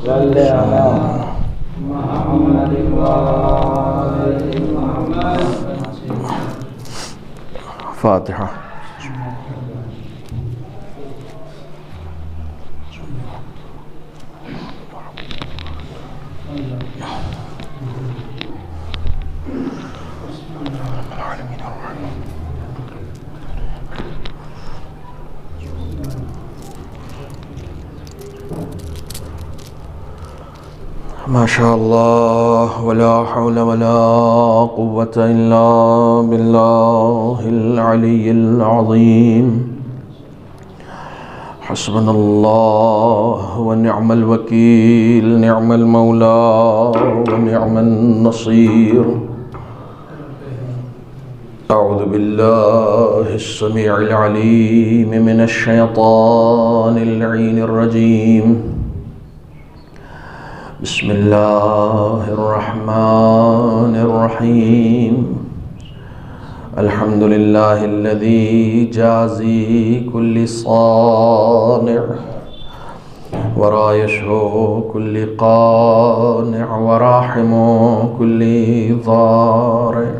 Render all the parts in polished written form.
صل على محمد وآل محمد. فاتحة. ما شاء الله ولا حول ولا قوة إلا بالله العلي العظيم. حسبنا الله ونعم الوكيل، نعم المولى ونعم النصير. أعوذ بالله السميع العليم من الشيطان اللعين الرجيم. بسم الله الرحمن الرحيم. الحمد لله الذي جازي كل صانع ورايش كل قانع وراحم كل ضارع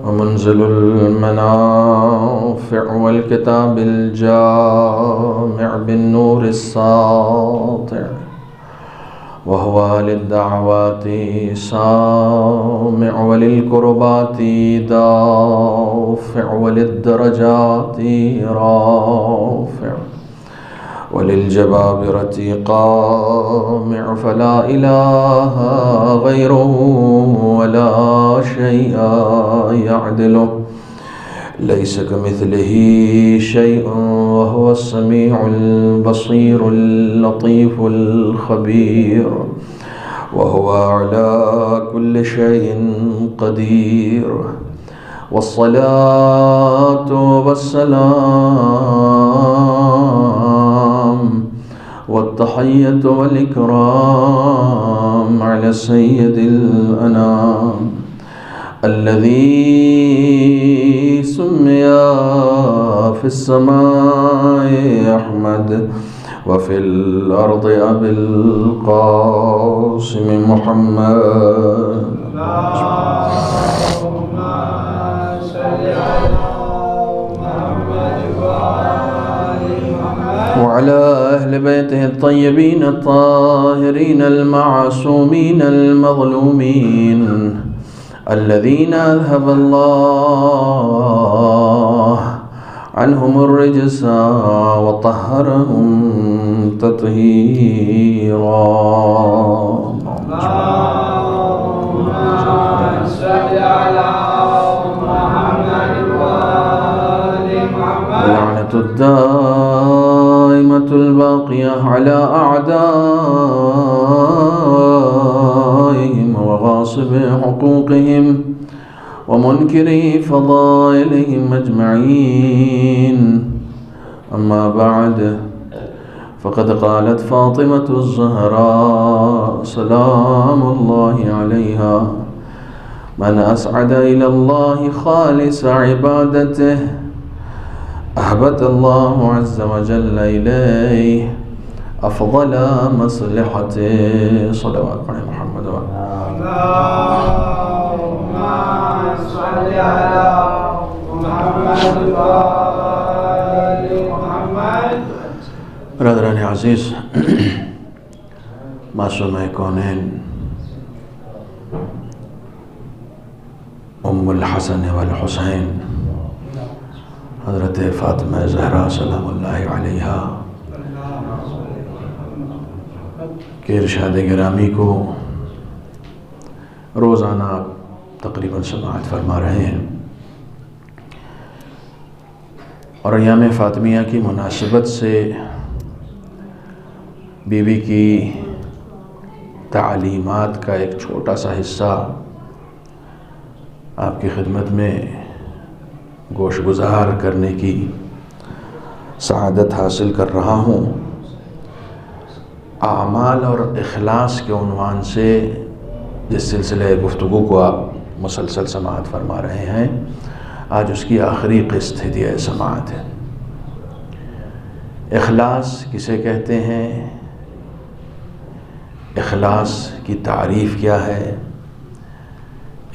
ومنزل المنافع والكتاب الجامع بالنور الساطع، وهو للدعوات سامع وللكربات دافع وللدرجات رافع وللجبابرة قامع، فلا إله غيره ولا شيء يعدله، ليس كمثله شيء وهو السميع البصير اللطيف الخبير، وهو على كل شيء قدير. والصلاة والسلام والتحية والإكرام على سيد الأنام الذي سمي في السماء أحمد وفي الأرض أبي القاسم محمد. اللهم صل على محمد وآل محمد وعلى أهل بيته الطيبين الطاهرين المعصومين المظلومين الذين أذهب الله عنهم الرجس وطهرهم تطهيرا. اللهم صل على محمد وآل محمد. اللعنة الدائمة الباقية على أعدائهم وغاصب حقوقهم ومنكري فضائلهم أجمعين. أما بعد، فقد قالت فاطمة الزهراء سلام الله عليها: من أسعد إلى الله خالص عبادته أهبط الله عز وجل إليه أفضل مصلحته. صلوات على محمد اللهم صل على محمد وآل محمد. برادران عزیز، معصومہ کونین ام الحسن والحسین حضرت فاطمہ زہرا سلام اللہ علیہا کے ارشاد گرامی کو روزانہ تقریباً سماعت فرما رہے ہیں، اور ایام فاطمیہ کی مناسبت سے بیوی کی تعلیمات کا ایک چھوٹا سا حصہ آپ کی خدمت میں گوش گزار کرنے کی سعادت حاصل کر رہا ہوں۔ اعمال اور اخلاص کے عنوان سے جس سلسلہ گفتگو کو آپ مسلسل سماعت فرما رہے ہیں، آج اس کی آخری قسط ہدیہ سماعت ہے۔ اخلاص کسے کہتے ہیں؟ اخلاص کی تعریف کیا ہے،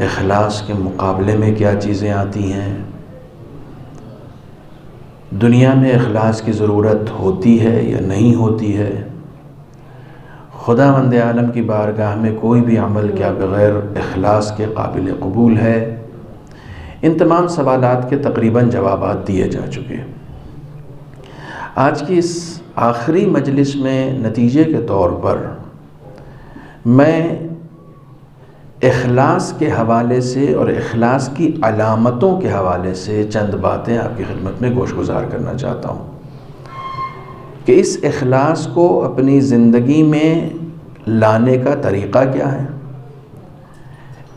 اخلاص کے مقابلے میں کیا چیزیں آتی ہیں، دنیا میں اخلاص کی ضرورت ہوتی ہے یا نہیں ہوتی ہے، خداوند عالم کی بارگاہ میں کوئی بھی عمل کیا بغیر اخلاص کے قابل قبول ہے، ان تمام سوالات کے تقریباً جوابات دیے جا چکے ہیں۔ آج کی اس آخری مجلس میں نتیجے کے طور پر میں اخلاص کے حوالے سے اور اخلاص کی علامتوں کے حوالے سے چند باتیں آپ کی خدمت میں گوش گزار کرنا چاہتا ہوں کہ اس اخلاص کو اپنی زندگی میں لانے کا طریقہ کیا ہے،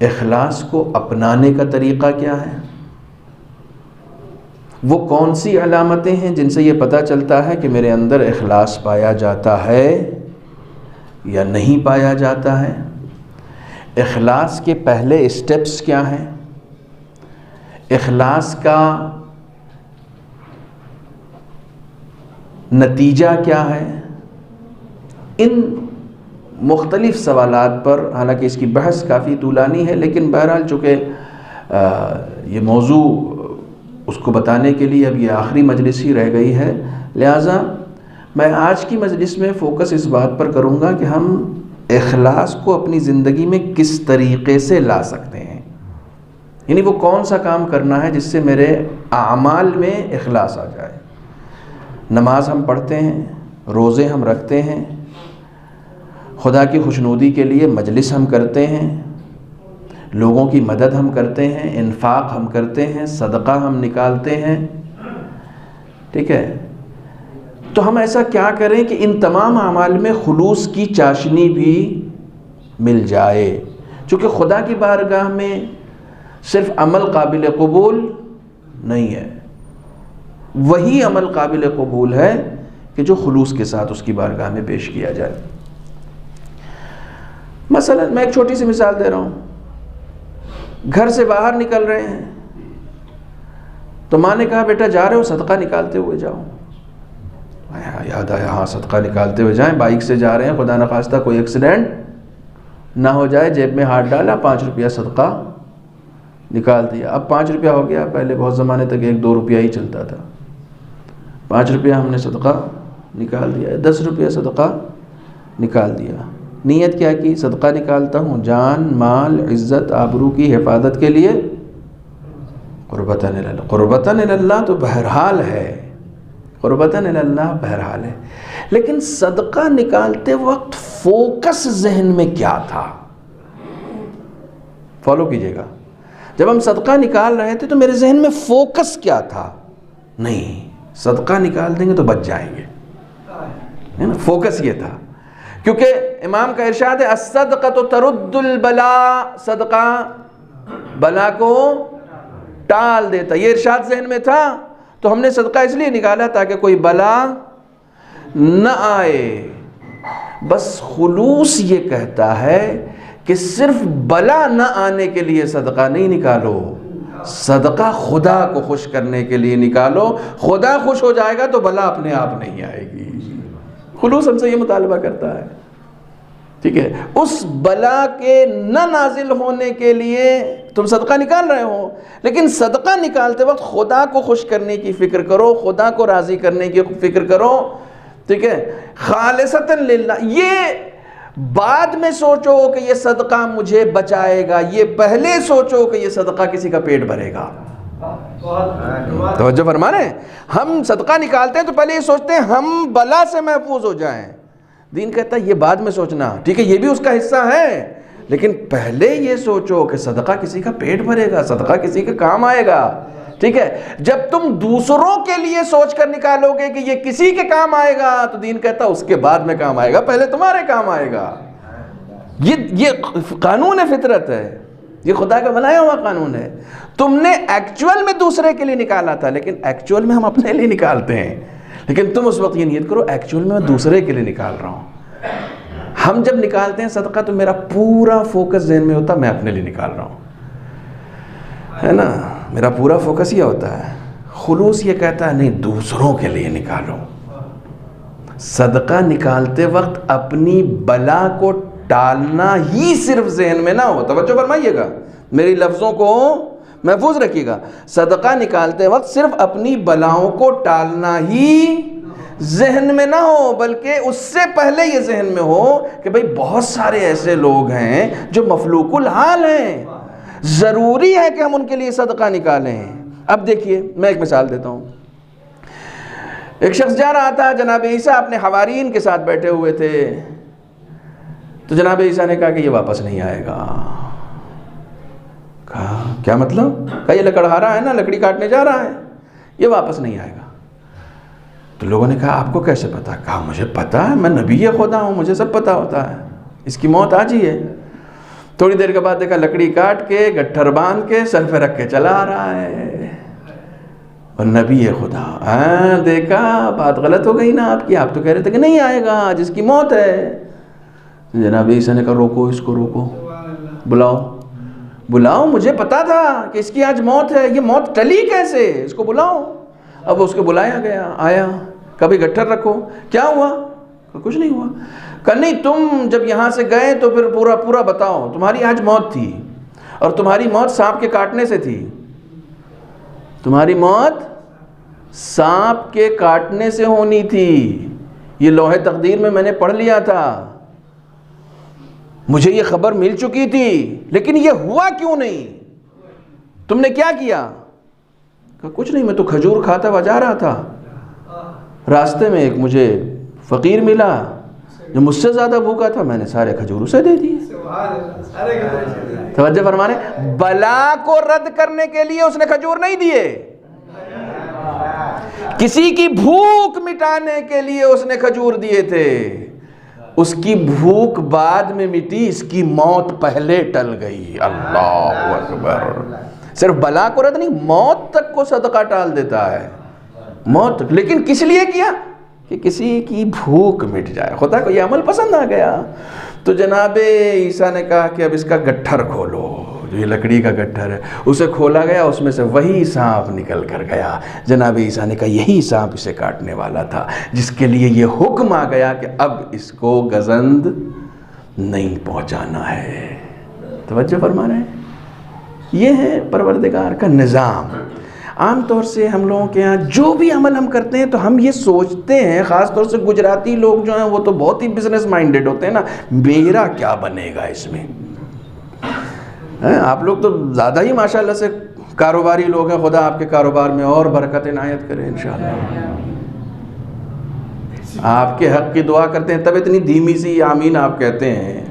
اخلاص کو اپنانے کا طریقہ کیا ہے، وہ کون سی علامتیں ہیں جن سے یہ پتہ چلتا ہے کہ میرے اندر اخلاص پایا جاتا ہے یا نہیں پایا جاتا ہے، اخلاص کے پہلے اسٹیپس کیا ہیں، اخلاص کا نتیجہ کیا ہے۔ ان مختلف سوالات پر، حالانکہ اس کی بحث کافی طولانی ہے، لیکن بہرحال چونکہ یہ موضوع اس کو بتانے کے لیے اب یہ آخری مجلس ہی رہ گئی ہے، لہٰذا میں آج کی مجلس میں فوکس اس بات پر کروں گا کہ ہم اخلاص کو اپنی زندگی میں کس طریقے سے لا سکتے ہیں، یعنی وہ کون سا کام کرنا ہے جس سے میرے اعمال میں اخلاص آ جائے۔ نماز ہم پڑھتے ہیں، روزے ہم رکھتے ہیں، خدا کی خوشنودی کے لیے مجلس ہم کرتے ہیں، لوگوں کی مدد ہم کرتے ہیں، انفاق ہم کرتے ہیں، صدقہ ہم نکالتے ہیں، ٹھیک ہے۔ تو ہم ایسا کیا کریں کہ ان تمام اعمال میں خلوص کی چاشنی بھی مل جائے، چونکہ خدا کی بارگاہ میں صرف عمل قابل قبول نہیں ہے، وہی عمل قابل قبول ہے کہ جو خلوص کے ساتھ اس کی بارگاہ میں پیش کیا جائے۔ مثلا میں ایک چھوٹی سی مثال دے رہا ہوں، گھر سے باہر نکل رہے ہیں تو ماں نے کہا بیٹا جا رہے ہو صدقہ نکالتے ہوئے جاؤ، یاد آیا ہاں صدقہ نکالتے ہوئے جائیں، بائک سے جا رہے ہیں، خدا نخواستہ کوئی ایکسیڈنٹ نہ ہو جائے، جیب میں ہاتھ ڈالا، 5 روپیہ صدقہ نکال دیا۔ اب 5 روپیہ ہو گیا، پہلے بہت زمانے تک 1-2 روپیہ ہی چلتا تھا، 5 روپیہ ہم نے صدقہ نکال دیا، 10 روپیہ صدقہ نکال دیا۔ نیت کیا کی؟ صدقہ نکالتا ہوں جان، مال، عزت، آبرو کی حفاظت کے لیے، قربتاً اللہ۔ قربتاً اللہ تو بہرحال ہے، قربتاً اللہ بہرحال ہے، لیکن صدقہ نکالتے وقت فوکس ذہن میں کیا تھا؟ فالو کیجئے گا، جب ہم صدقہ نکال رہے تھے تو میرے ذہن میں فوکس کیا تھا؟ نہیں، صدقہ نکال دیں گے تو بچ جائیں گے، ہے نا، فوکس یہ تھا، کیونکہ امام کا ارشاد ہے الصدقۃ ترد البلاء، صدقہ بلا کو ٹال دیتا، یہ ارشاد ذہن میں تھا تو ہم نے صدقہ اس لیے نکالا تاکہ کوئی بلا نہ آئے۔ بس خلوص یہ کہتا ہے کہ صرف بلا نہ آنے کے لیے صدقہ نہیں نکالو، صدقہ خدا کو خوش کرنے کے لیے نکالو، خدا خوش ہو جائے گا تو بلا اپنے آپ نہیں آئے گی۔ خلوص ہم سے یہ مطالبہ کرتا ہے، ٹھیک ہے، اس بلا کے نہ نازل ہونے کے لیے تم صدقہ نکال رہے ہو، لیکن صدقہ نکالتے وقت خدا کو خوش کرنے کی فکر کرو، خدا کو راضی کرنے کی فکر کرو، ٹھیک ہے، خالصتاً للہ۔ یہ بعد میں سوچو کہ یہ صدقہ مجھے بچائے گا، یہ پہلے سوچو کہ یہ صدقہ کسی کا پیٹ بھرے گا۔ توجہ فرما رہے ہیں؟ ہم صدقہ نکالتے ہیں تو پہلے یہ سوچتے ہیں ہم بلا سے محفوظ ہو جائیں، دین کہتا ہے یہ بعد میں سوچنا، ٹھیک ہے، یہ بھی اس کا حصہ ہے، لیکن پہلے یہ سوچو کہ صدقہ کسی کا پیٹ بھرے گا، صدقہ کسی کے کام آئے گا، ٹھیک ہے۔ جب تم دوسروں کے لیے سوچ کر نکالو گے کہ یہ کسی کے کام آئے گا تو دین کہتا ہے اس کے بعد میں کام آئے گا، پہلے تمہارے کام آئے گا۔ یہ قانون فطرت ہے، یہ خدا کا بنایا ہوا قانون ہے۔ تم نے ایکچول میں دوسرے کے لیے نکالا تھا، لیکن ایکچول میں ہم اپنے لیے نکالتے ہیں، لیکن تم اس وقت یہ نیت کرو ایکچول میں دوسرے کے لیے نکال رہا ہوں۔ ہم جب نکالتے ہیں صدقہ تو میرا پورا فوکس ذہن میں ہوتا ہے میں اپنے لیے نکال رہا ہوں، ہے نا، میرا پورا فوکس یہ ہوتا ہے۔ خلوص یہ کہتا ہے نہیں، دوسروں کے لیے نکالو۔ صدقہ نکالتے وقت اپنی بلا کو ٹالنا ہی صرف ذہن میں نہ ہو. توجہ فرمائیے گا, میری لفظوں کو محفوظ رکھیے گا. صدقہ نکالتے وقت صرف اپنی بلاؤں کو ٹالنا ہی ذہن میں نہ ہو, بلکہ اس سے پہلے یہ ذہن میں ہو کہ بھئی بہت سارے ایسے لوگ ہیں جو مفلوق الحال ہیں, ضروری ہے کہ ہم ان کے لیے صدقہ نکالیں. اب دیکھیے میں ایک مثال دیتا ہوں. ایک شخص جا رہا تھا, جناب عیسیٰ اپنے حوارین کے ساتھ بیٹھے ہوئے تھے, تو جناب عیسیٰ نے کہا کہ یہ واپس نہیں آئے گا. کہا کیا مطلب؟ کہا یہ لکڑہارا ہے نا, لکڑی کاٹنے جا رہا ہے, یہ واپس نہیں آئے گا. تو لوگوں نے کہا آپ کو کیسے پتا؟ کہا مجھے پتا ہے, میں نبی خدا ہوں, مجھے سب پتا ہوتا ہے, اس کی موت آج ہی ہے. تھوڑی دیر کے بعد دیکھا لکڑی کاٹ کے گٹھر باندھ کے سر پہ رکھ کے چلا آ رہا ہے, اور نبی خدا. دیکھا بات غلط ہو گئی نا آپ کی, آپ تو کہہ رہے تھے کہ نہیں آئے گا, جس کی موت ہے. جناب عیسیٰ نے کہا روکو اس کو, روکو, بلاؤ, مجھے پتا تھا کہ اس کی آج موت ہے, یہ موت ٹلی کیسے, اس کو بلاؤ. اب اس کو بلایا گیا, آیا, کبھی گٹھر رکھو, کیا ہوا؟ کچھ نہیں ہوا. کہ نہیں, تم جب یہاں سے گئے تو پھر پورا بتاؤ, تمہاری آج موت تھی, اور تمہاری موت سانپ کے کاٹنے سے تھی, تمہاری موت سانپ کے کاٹنے سے ہونی تھی, یہ لوح تقدیر میں نے پڑھ لیا تھا, مجھے یہ خبر مل چکی تھی, لیکن یہ ہوا کیوں نہیں؟ تم نے کیا کیا؟ کہا کچھ نہیں, میں تو کھجور کھاتا ہوا جا رہا تھا, راستے میں ایک مجھے فقیر ملا جو مجھ سے زیادہ بھوکا تھا, میں نے سارے کھجور اسے دے دیے. توجہ فرمانے, بلا کو رد کرنے کے لیے اس نے کھجور نہیں دیے, کسی کی بھوک مٹانے کے لیے اس نے کھجور دیے تھے. اس کی بھوک بعد میں مٹی, اس کی موت پہلے ٹل گئی. اللہ اکبر. صرف بلا کو رد نہیں, موت تک کو صدقہ ٹال دیتا ہے, موت تک. لیکن کس لیے کیا؟ کہ کسی کی بھوک مٹ جائے. خدا کو یہ عمل پسند آ گیا. تو جناب عیسیٰ نے کہا کہ اب اس کا گٹھر کھولو, جو یہ لکڑی کا گٹھر ہے, اسے کھولا گیا, اس میں سے وہی سانپ نکل کر گیا. جناب عیسیٰ نے کہا یہی سانپ اسے کاٹنے والا تھا, جس کے لیے یہ حکم آ گیا کہ اب اس کو گزند نہیں پہنچانا ہے. توجہ فرما رہے ہیں؟ یہ ہے پروردگار کا نظام. عام طور سے ہم لوگوں کے ہاں جو بھی عمل ہم کرتے ہیں تو ہم یہ سوچتے ہیں, خاص طور سے گجراتی لوگ جو ہیں وہ تو بہت ہی بزنس مائنڈڈ ہوتے ہیں نا, میرا کیا بنے گا اس میں. آپ لوگ تو زیادہ ہی ماشاءاللہ سے کاروباری لوگ ہیں, خدا آپ کے کاروبار میں اور برکت عنایت کرے انشاءاللہ. آپ کے حق کی دعا کرتے ہیں, تب اتنی دھیمی سی آمین آپ کہتے ہیں.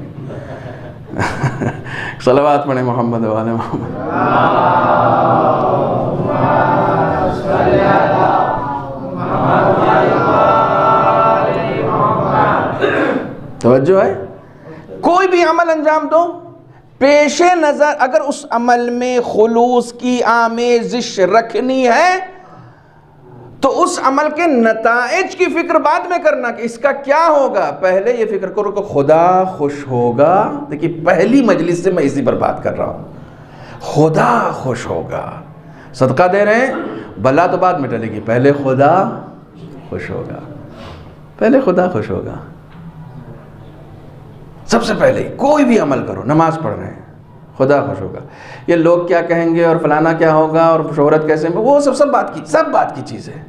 صلوات پڑھیں محمد و آل محمد. توجہ ہے؟ کوئی بھی عمل انجام دو, پیش نظر اگر اس عمل میں خلوص کی آمیزش رکھنی ہے تو اس عمل کے نتائج کی فکر بعد میں کرنا کہ اس کا کیا ہوگا. پہلے یہ فکر کرو کہ خدا خوش ہوگا. دیکھیے پہلی مجلس سے میں اسی پر بات کر رہا ہوں, خدا خوش ہوگا. صدقہ دے رہے ہیں, بلا تو بعد میں ٹلے گی, پہلے خدا خوش ہوگا, پہلے خدا خوش ہوگا. سب سے پہلے کوئی بھی عمل کرو, نماز پڑھ رہے ہیں, خدا خوش ہوگا. یہ لوگ کیا کہیں گے اور فلانا کیا ہوگا اور شہرت کیسے, وہ سب بات کی چیز ہے,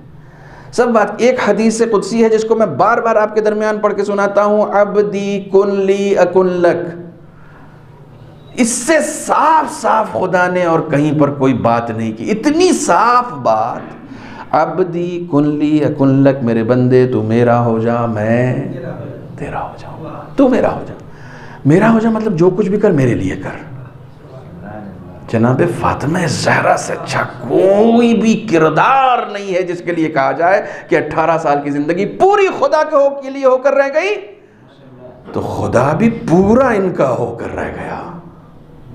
سب بات. ایک حدیث سے قدسی ہے جس کو میں بار بار آپ کے درمیان پڑھ کے سناتا ہوں, عبدی کن لی اکن لک. اس سے صاف خدا نے اور کہیں پر کوئی بات نہیں کی, اتنی صاف بات. عبدی کن لی اکن لک, میرے بندے تو میرا ہو جا, میں تیرا ہو جاؤں. تو میرا ہو جا, میرا ہو جا مطلب جو کچھ بھی کر میرے لیے کر. جناب فاطمہ زہرا سے اچھا کوئی بھی کردار نہیں ہے جس کے لیے کہا جائے کہ 18 سال کی زندگی پوری خدا کے لیے ہو کر رہ گئی, تو خدا بھی پورا ان کا ہو کر رہ گیا.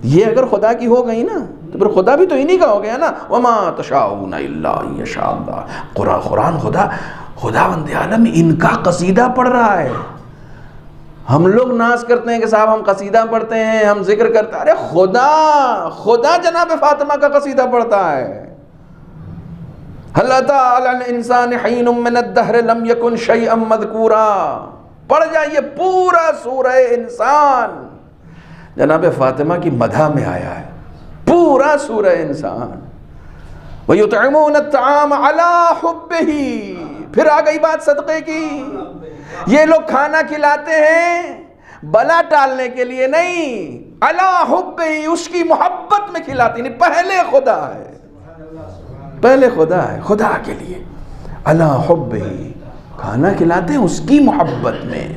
یہ اگر خدا کی ہو گئی نا تو پھر خدا بھی تو انہی کا ہو گیا نا. وما تشاءون الا ان یشاء اللہ. قرآن خدا بند عالم ان کا قصیدہ پڑھ رہا ہے. ہم لوگ ناز کرتے ہیں کہ صاحب ہم قصیدہ پڑھتے ہیں, ہم ذکر کرتے ہیں, ارے خدا جناب فاطمہ کا قصیدہ پڑھتا ہے. هل اتى على الانسان حين من الدهر لم يكن شيئا مذكورا. پڑھ جائیے پورا سورہ انسان جناب فاطمہ کی مدح میں آیا ہے، پورا سورہ انسان۔ وَيُطْعِمُونَ الطَّعَامَ عَلَىٰ حُبِّهِ، پھر آ گئی بات صدقے کی۔ یہ لوگ کھانا کھلاتے ہیں بلا ٹالنے کے لیے نہیں، عَلَىٰ حُبِّهِ، اس کی محبت میں کھلاتی نہیں، پہلے خدا ہے، پہلے خدا ہے، خدا کے لیے عَلَىٰ حُبِّهِ، کھانا کھلاتے ہیں اس کی محبت میں،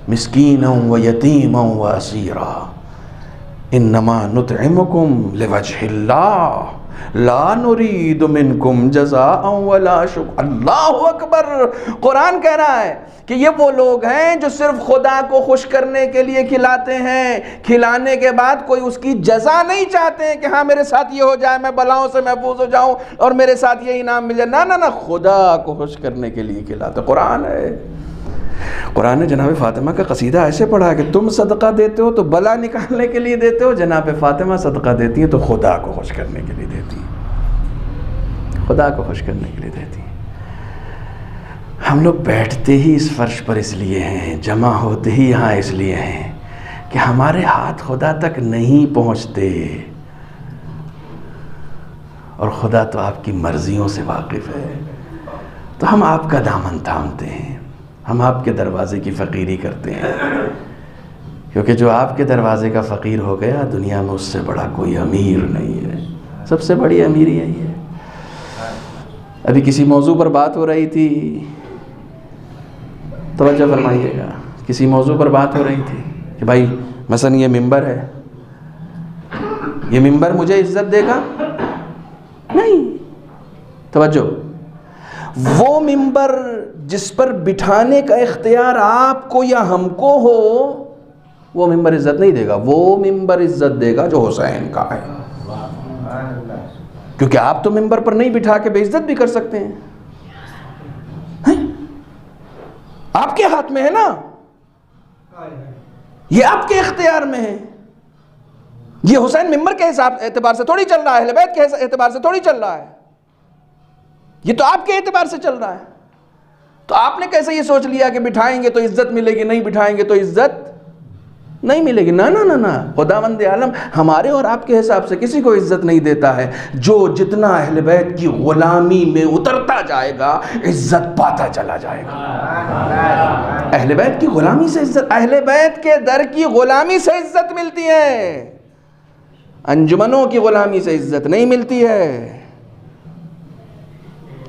مسکینا ویتیما واسیرا، انما نطعمکم لوجہ اللہ لا نرید منکم جزاء ولا شکر۔ اللہ اکبر، قرآن کہہ رہا ہے کہ یہ وہ لوگ ہیں جو صرف خدا کو خوش کرنے کے لیے کھلاتے ہیں، کھلانے کے بعد کوئی اس کی جزا نہیں چاہتے ہیں کہ ہاں میرے ساتھ یہ ہو جائے، میں بلاؤں سے محفوظ ہو جاؤں اور میرے ساتھ یہ انعام مل جائے، نہ نہ، خدا کو خوش کرنے کے لیے کھلاتے۔ قرآن ہے، قرآن نے جناب فاطمہ کا قصیدہ ایسے پڑھا کہ تم صدقہ دیتے ہو تو بلا نکالنے کے لیے دیتے ہو، جناب فاطمہ صدقہ دیتی ہیں تو خدا کو خوش کرنے کے لیے دیتی ہیں، خدا کو خوش کرنے کے لیے دیتی ہیں۔ ہم لوگ بیٹھتے ہی اس فرش پر اس لیے ہیں، جمع ہوتے ہی یہاں اس لیے ہیں کہ ہمارے ہاتھ خدا تک نہیں پہنچتے، اور خدا تو آپ کی مرضیوں سے واقف ہے، تو ہم آپ کا دامن تھامتے ہیں، ہم آپ کے دروازے کی فقیری کرتے ہیں، کیونکہ جو آپ کے دروازے کا فقیر ہو گیا دنیا میں اس سے بڑا کوئی امیر نہیں ہے، سب سے بڑی امیری یہی ہے۔ ابھی کسی موضوع پر بات ہو رہی تھی، توجہ فرمائیے گا، کسی موضوع پر بات ہو رہی تھی کہ بھائی مثلا یہ ممبر ہے، یہ ممبر مجھے عزت دے گا؟ نہیں، توجہ، وہ ممبر جس پر بٹھانے کا اختیار آپ کو یا ہم کو ہو وہ ممبر عزت نہیں دے گا، وہ ممبر عزت دے گا جو حسین کا ہے، کیونکہ آپ تو ممبر پر نہیں بٹھا کے بے عزت بھی کر سکتے ہیں، آپ کے ہاتھ میں ہے نا، یہ آپ کے اختیار میں ہے، یہ حسین ممبر کے اعتبار سے تھوڑی چل رہا ہے، اہل بیت کے اعتبار سے تھوڑی چل رہا ہے، یہ تو آپ کے اعتبار سے چل رہا ہے، تو آپ نے کیسے یہ سوچ لیا کہ بٹھائیں گے تو عزت ملے گی، نہیں بٹھائیں گے تو عزت نہیں ملے گی؟ نہ نہ نہ نہ، خداوند عالم ہمارے اور آپ کے حساب سے کسی کو عزت نہیں دیتا ہے، جو جتنا اہل بیت کی غلامی میں اترتا جائے گا عزت پاتا چلا جائے گا۔ اہل بیت کی غلامی سے عزت، اہل بیت کے در کی غلامی سے عزت ملتی ہے، انجمنوں کی غلامی سے عزت نہیں ملتی ہے،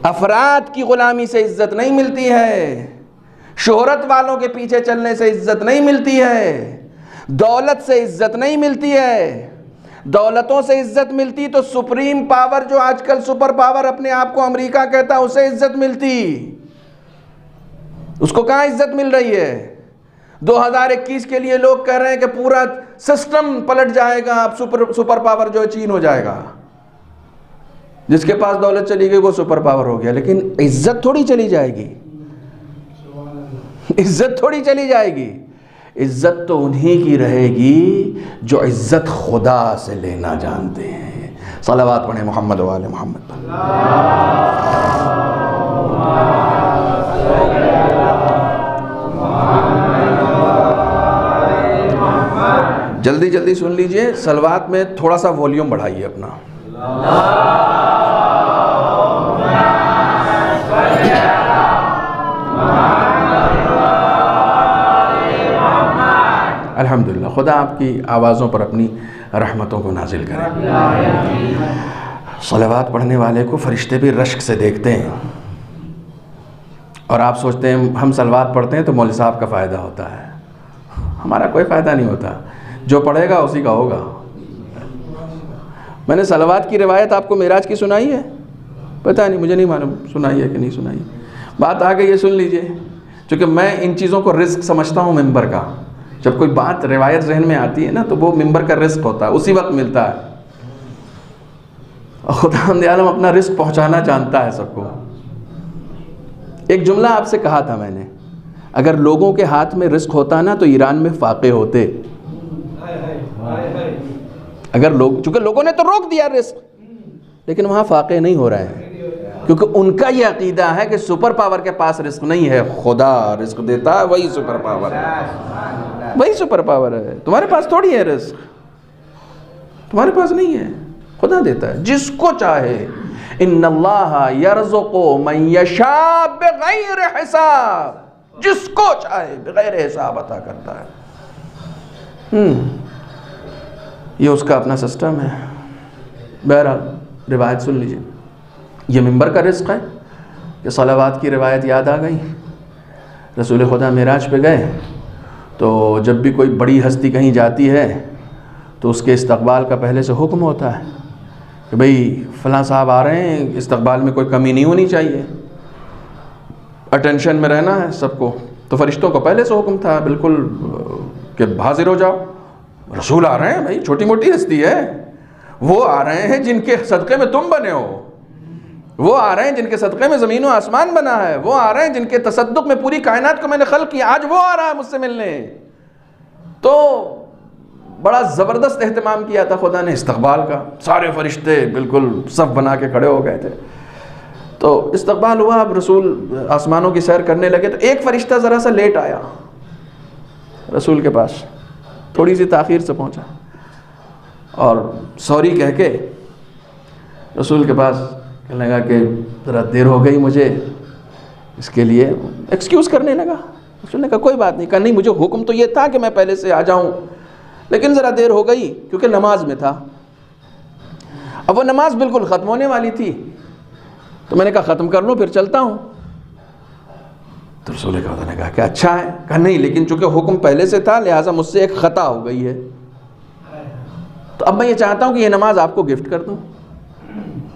افراد کی غلامی سے عزت نہیں ملتی ہے، شہرت والوں کے پیچھے چلنے سے عزت نہیں ملتی ہے، دولت سے عزت نہیں ملتی ہے۔ دولتوں سے عزت ملتی تو سپریم پاور، جو آج کل سپر پاور اپنے آپ کو امریکہ کہتا ہے، اسے عزت ملتی، اس کو کہاں عزت مل رہی ہے؟ 2021 کے لیے لوگ کہہ رہے ہیں کہ پورا سسٹم پلٹ جائے گا، اب سپر پاور جو ہے چین ہو جائے گا، جس کے پاس دولت چلی گئی وہ سپر پاور ہو گیا، لیکن عزت تھوڑی چلی جائے گی، عزت تھوڑی چلی جائے گی، عزت تو انہی کی رہے گی جو عزت خدا سے لینا جانتے ہیں۔ صلوات پڑھیں محمد و آل محمد پر۔ جلدی جلدی سن لیجئے، صلوات میں تھوڑا سا والیوم بڑھائیے اپنا۔ الحمدللہ، خدا آپ کی آوازوں پر اپنی رحمتوں کو نازل کرے۔ صلوات پڑھنے والے کو فرشتے بھی رشک سے دیکھتے ہیں، اور آپ سوچتے ہیں ہم صلوات پڑھتے ہیں تو مولوی صاحب کا فائدہ ہوتا ہے، ہمارا کوئی فائدہ نہیں ہوتا، جو پڑھے گا اسی کا ہوگا۔ میں نے صلوات کی روایت آپ کو معراج کی سنائی ہے؟ پتہ نہیں، مجھے نہیں معلوم سنائی ہے کہ نہیں سنائی، بات آ گئی ہے، سن لیجئے، چونکہ میں ان چیزوں کو رزق سمجھتا ہوں ممبر کا۔ جب کوئی بات روایت ذہن میں آتی ہے نا تو وہ ممبر کا رزق ہوتا ہے، اسی وقت ملتا ہے، اور خداوند عالم اپنا رزق پہنچانا جانتا ہے سب کو۔ ایک جملہ آپ سے کہا تھا میں نے، اگر لوگوں کے ہاتھ میں رزق ہوتا نا تو ایران میں فاقے ہوتے، اگر چونکہ لوگوں نے تو روک دیا رزق، لیکن وہاں فاقے نہیں ہو رہے ہیں، کیونکہ ان کا یہ عقیدہ ہے کہ سپر پاور کے پاس رزق نہیں ہے، خدا رزق دیتا ہے، وہی سپر پاور ہے، وہی سپر پاور ہے. تمہارے پاس تھوڑی ہے رزق، تمہارے پاس نہیں ہے، خدا دیتا ہے جس کو چاہے. ان اللہ یرزق من یشاء بغیر حساب، جس کو چاہے بغیر حساب عطا کرتا ہے. یہ اس کا اپنا سسٹم ہے. بہرحال روایت سن لیجئے. یہ منبر کا رزق ہے کہ صلوات کی روایت یاد آ گئی. رسول خدا معراج پہ گئے تو جب بھی کوئی بڑی ہستی کہیں جاتی ہے تو اس کے استقبال کا پہلے سے حکم ہوتا ہے کہ بھئی فلاں صاحب آ رہے ہیں، استقبال میں کوئی کمی نہیں ہونی چاہیے، اٹینشن میں رہنا ہے سب کو. تو فرشتوں کو پہلے سے حکم تھا بالکل کہ حاضر ہو جاؤ. رسول آ رہے ہیں بھائی، چھوٹی موٹی ہستی ہے، وہ آ رہے ہیں جن کے صدقے میں تم بنے ہو، وہ آ رہے ہیں جن کے صدقے میں زمین و آسمان بنا ہے، وہ آ رہے ہیں جن کے تصدق میں پوری کائنات کو میں نے خلق کیا، آج وہ آ رہا ہے مجھ سے ملنے. تو بڑا زبردست اہتمام کیا تھا خدا نے استقبال کا. سارے فرشتے بالکل صف بنا کے کھڑے ہو گئے تھے. تو استقبال ہوا. اب رسول آسمانوں کی سیر کرنے لگے تو ایک فرشتہ ذرا سا لیٹ آیا رسول کے پاس، تھوڑی سی تاخیر سے پہنچا اور سوری کہہ کے رسول کے پاس کہنے لگا کہ ذرا دیر ہو گئی مجھے، اس کے لیے ایکسکیوز کرنے لگا. رسول نے کہا کوئی بات نہیں. کہا نہیں، مجھے حکم تو یہ تھا کہ میں پہلے سے آ جاؤں، لیکن ذرا دیر ہو گئی کیونکہ نماز میں تھا. اب وہ نماز بالکل ختم ہونے والی تھی تو میں نے کہا ختم کر لوں پھر چلتا ہوں. تو رسول نے کہا کہ اچھا ہے. کہا نہیں، لیکن چونکہ حکم پہلے سے تھا لہٰذا مجھ سے ایک خطا ہو گئی ہے، تو اب میں یہ چاہتا ہوں کہ یہ نماز آپ کو گفٹ کر دوں.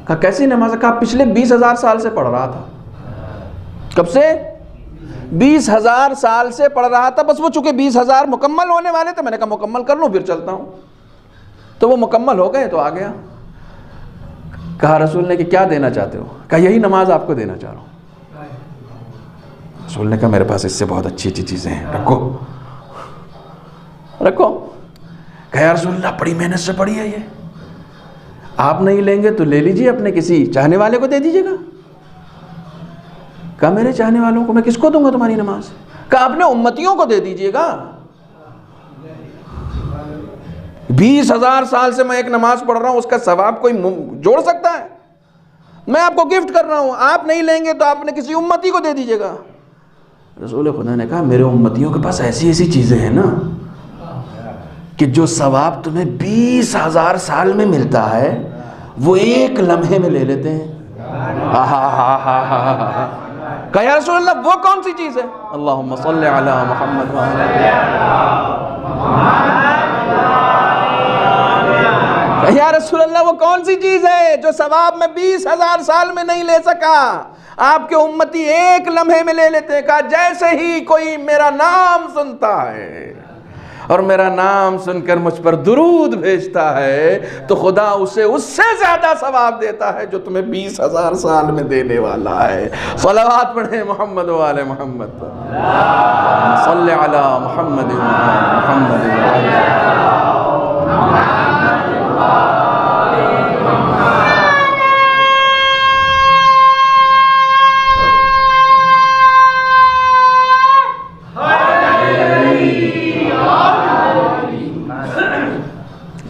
کہا کیسی نماز ہے؟ کہا پچھلے 20,000 سال سے پڑھ رہا تھا. کب سے؟ 20,000 سال سے پڑھ رہا تھا. بس وہ چونکہ 20,000 مکمل ہونے والے تھے، میں نے کہا مکمل کر لوں پھر چلتا ہوں. تو وہ مکمل ہو گئے تو آ گیا. کہا رسول نے کہ کیا دینا چاہتے ہو؟ کہا یہی نماز آپ کو دینا چاہ رہا ہوں. رسول نے کہا میرے پاس اس سے بہت اچھی اچھی چیزیں ہیں، رکھو رکھو. کہا یا رسول اللہ بڑی محنت سے پڑھی ہے یہ، آپ نہیں لیں گے تو لے لیجئے، اپنے کسی چاہنے والے کو دے دیجئے گا. کہا میرے چاہنے والوں کو میں کس کو دوں گا تمہاری نماز؟ کہا اپنے امتیوں کو دے دیجئے گا. 20,000 سال سے میں ایک نماز پڑھ رہا ہوں، اس کا ثواب کوئی جوڑ سکتا ہے؟ میں آپ کو گفٹ کر رہا ہوں، آپ نہیں لیں گے تو آپ نے کسی امتی کو دے دیجئے گا. رسول خدا نے کہا میرے امتیوں کے پاس ایسی ایسی چیزیں ہیں نا کہ جو ثواب تمہیں 20,000 سال میں ملتا ہے وہ ایک لمحے میں لے لیتے ہیں. کہا یا رسول اللہ وہ کون سی چیز ہے؟ اللہم صلی علی محمد یا رسول اللہ وہ کون سی چیز ہے جو ثواب میں 20,000 سال میں نہیں لے سکا، آپ کے امتی ایک لمحے میں لے لیتے ہیں. کہا جیسے ہی کوئی میرا نام سنتا ہے اور میرا نام سن کر مجھ پر درود بھیجتا ہے تو خدا اسے اس سے زیادہ ثواب دیتا ہے جو تمہیں 20,000 سال میں دینے والا ہے. صلوات پڑھیں محمد و آل محمد. صلی علی محمد و آل محمد.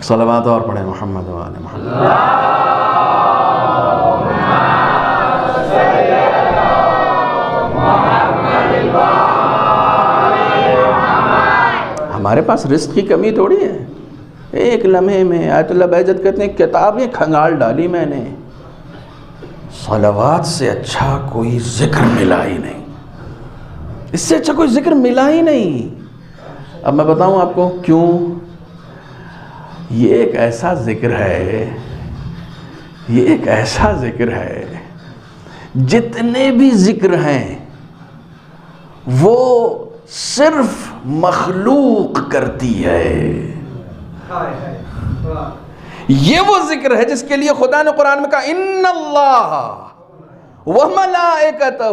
صلوات اور پڑھیں محمد و آل محمد. ہمارے پاس رزق کی کمی تھوڑی ہے. ایک لمحے میں آیت اللہ بہجت کہتے ہیں کتابیں کھنگال ڈالی میں نے، صلوات سے اچھا کوئی ذکر ملا ہی نہیں، اس سے اچھا کوئی ذکر ملا ہی نہیں. اب میں بتاؤں آپ کو کیوں. یہ ایک ایسا ذکر ہے، یہ ایک ایسا ذکر ہے، جتنے بھی ذکر ہیں وہ صرف مخلوق کرتی ہے. یہ وہ ذکر ہے جس کے لیے خدا نے قرآن میں کہا ان اللہ وملائکتہ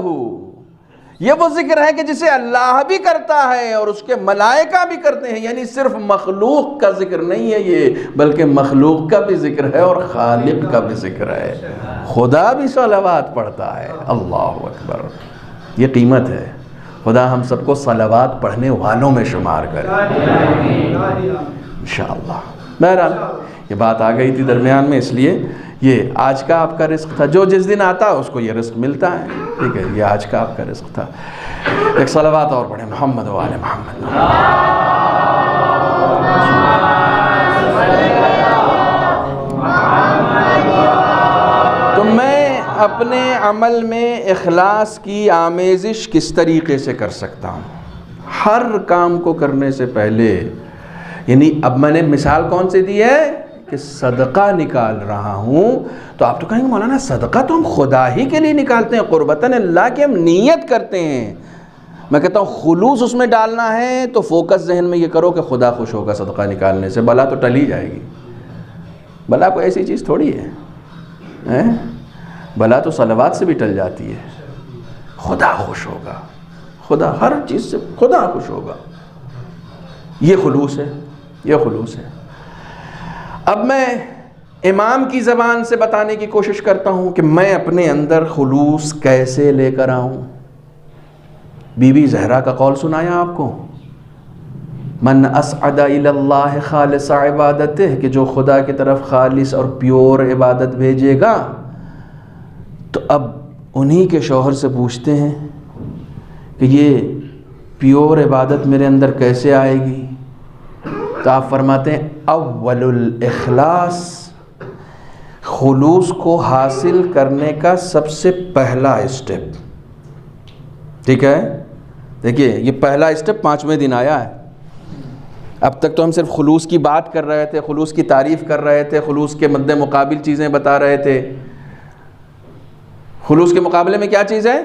یہ وہ ذکر ہے کہ جسے اللہ بھی کرتا ہے اور اس کے ملائکہ بھی کرتے ہیں، یعنی صرف مخلوق کا ذکر نہیں ہے یہ، بلکہ مخلوق کا بھی ذکر ہے اور خالق کا بھی ذکر ہے، خدا بھی صلوات پڑھتا ہے۔ اللہ اکبر، یہ قیمت ہے۔ خدا ہم سب کو صلوات پڑھنے والوں میں شمار کرے انشاءاللہ۔ بہرحال یہ بات آ گئی تھی درمیان میں، اس لیے یہ آج کا آپ کا رزق تھا، جو جس دن آتا اس کو یہ رزق ملتا ہے، ٹھیک ہے، یہ آج کا آپ کا رزق تھا۔ ایک صلوات اور پڑھیں، محمد و آل محمد۔ تو میں اپنے عمل میں اخلاص کی آمیزش کس طریقے سے کر سکتا ہوں؟ ہر کام کو کرنے سے پہلے، یعنی اب میں نے مثال کون سے دی ہے کہ صدقہ نکال رہا ہوں، تو آپ تو کہیں گے مولانا صدقہ تو ہم خدا ہی کے لیے نکالتے ہیں، قربتاً اللہ کی ہم نیت کرتے ہیں۔ میں کہتا ہوں خلوص اس میں ڈالنا ہے تو فوکس ذہن میں یہ کرو کہ خدا خوش ہوگا صدقہ نکالنے سے، بلا تو ٹل ہی جائے گی۔ بلا کوئی ایسی چیز تھوڑی ہے، بلا تو صلوات سے بھی ٹل جاتی ہے۔ خدا خوش ہوگا، خدا ہر چیز سے خدا خوش ہوگا، یہ خلوص ہے، یہ خلوص ہے۔ اب میں امام کی زبان سے بتانے کی کوشش کرتا ہوں کہ میں اپنے اندر خلوص کیسے لے کر آؤں۔ بی بی زہرا کا قول سنایا آپ کو، من اسعد الی اللہ خالص عبادتہ، کہ جو خدا کی طرف خالص اور پیور عبادت بھیجے گا، تو اب انہی کے شوہر سے پوچھتے ہیں کہ یہ پیور عبادت میرے اندر کیسے آئے گی؟ تو آپ فرماتے ہیں اول الاخلاص، خلوص کو حاصل کرنے کا سب سے پہلا اسٹیپ، ٹھیک ہے؟ دیکھیے یہ پہلا اسٹیپ 5ویں دن آیا ہے۔ اب تک تو ہم صرف خلوص کی بات کر رہے تھے، خلوص کی تعریف کر رہے تھے، خلوص کے مد مقابل چیزیں بتا رہے تھے۔ خلوص کے مقابلے میں کیا چیز ہے؟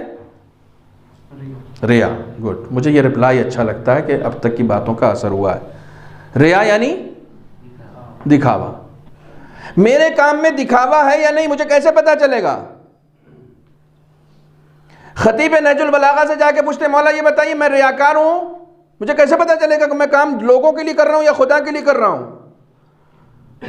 ریا۔ گڈ، مجھے یہ رپلائی اچھا لگتا ہے کہ اب تک کی باتوں کا اثر ہوا ہے۔ ریا یعنی دکھاوا۔ میرے کام میں دکھاوا ہے یا نہیں، مجھے کیسے پتا چلے گا؟ خطیب نہج البلاغہ سے جا کے پوچھتے مولا یہ بتائیے میں ریاکار ہوں، مجھے کیسے پتا چلے گا کہ میں کام لوگوں کے لیے کر رہا ہوں یا خدا کے لیے کر رہا ہوں؟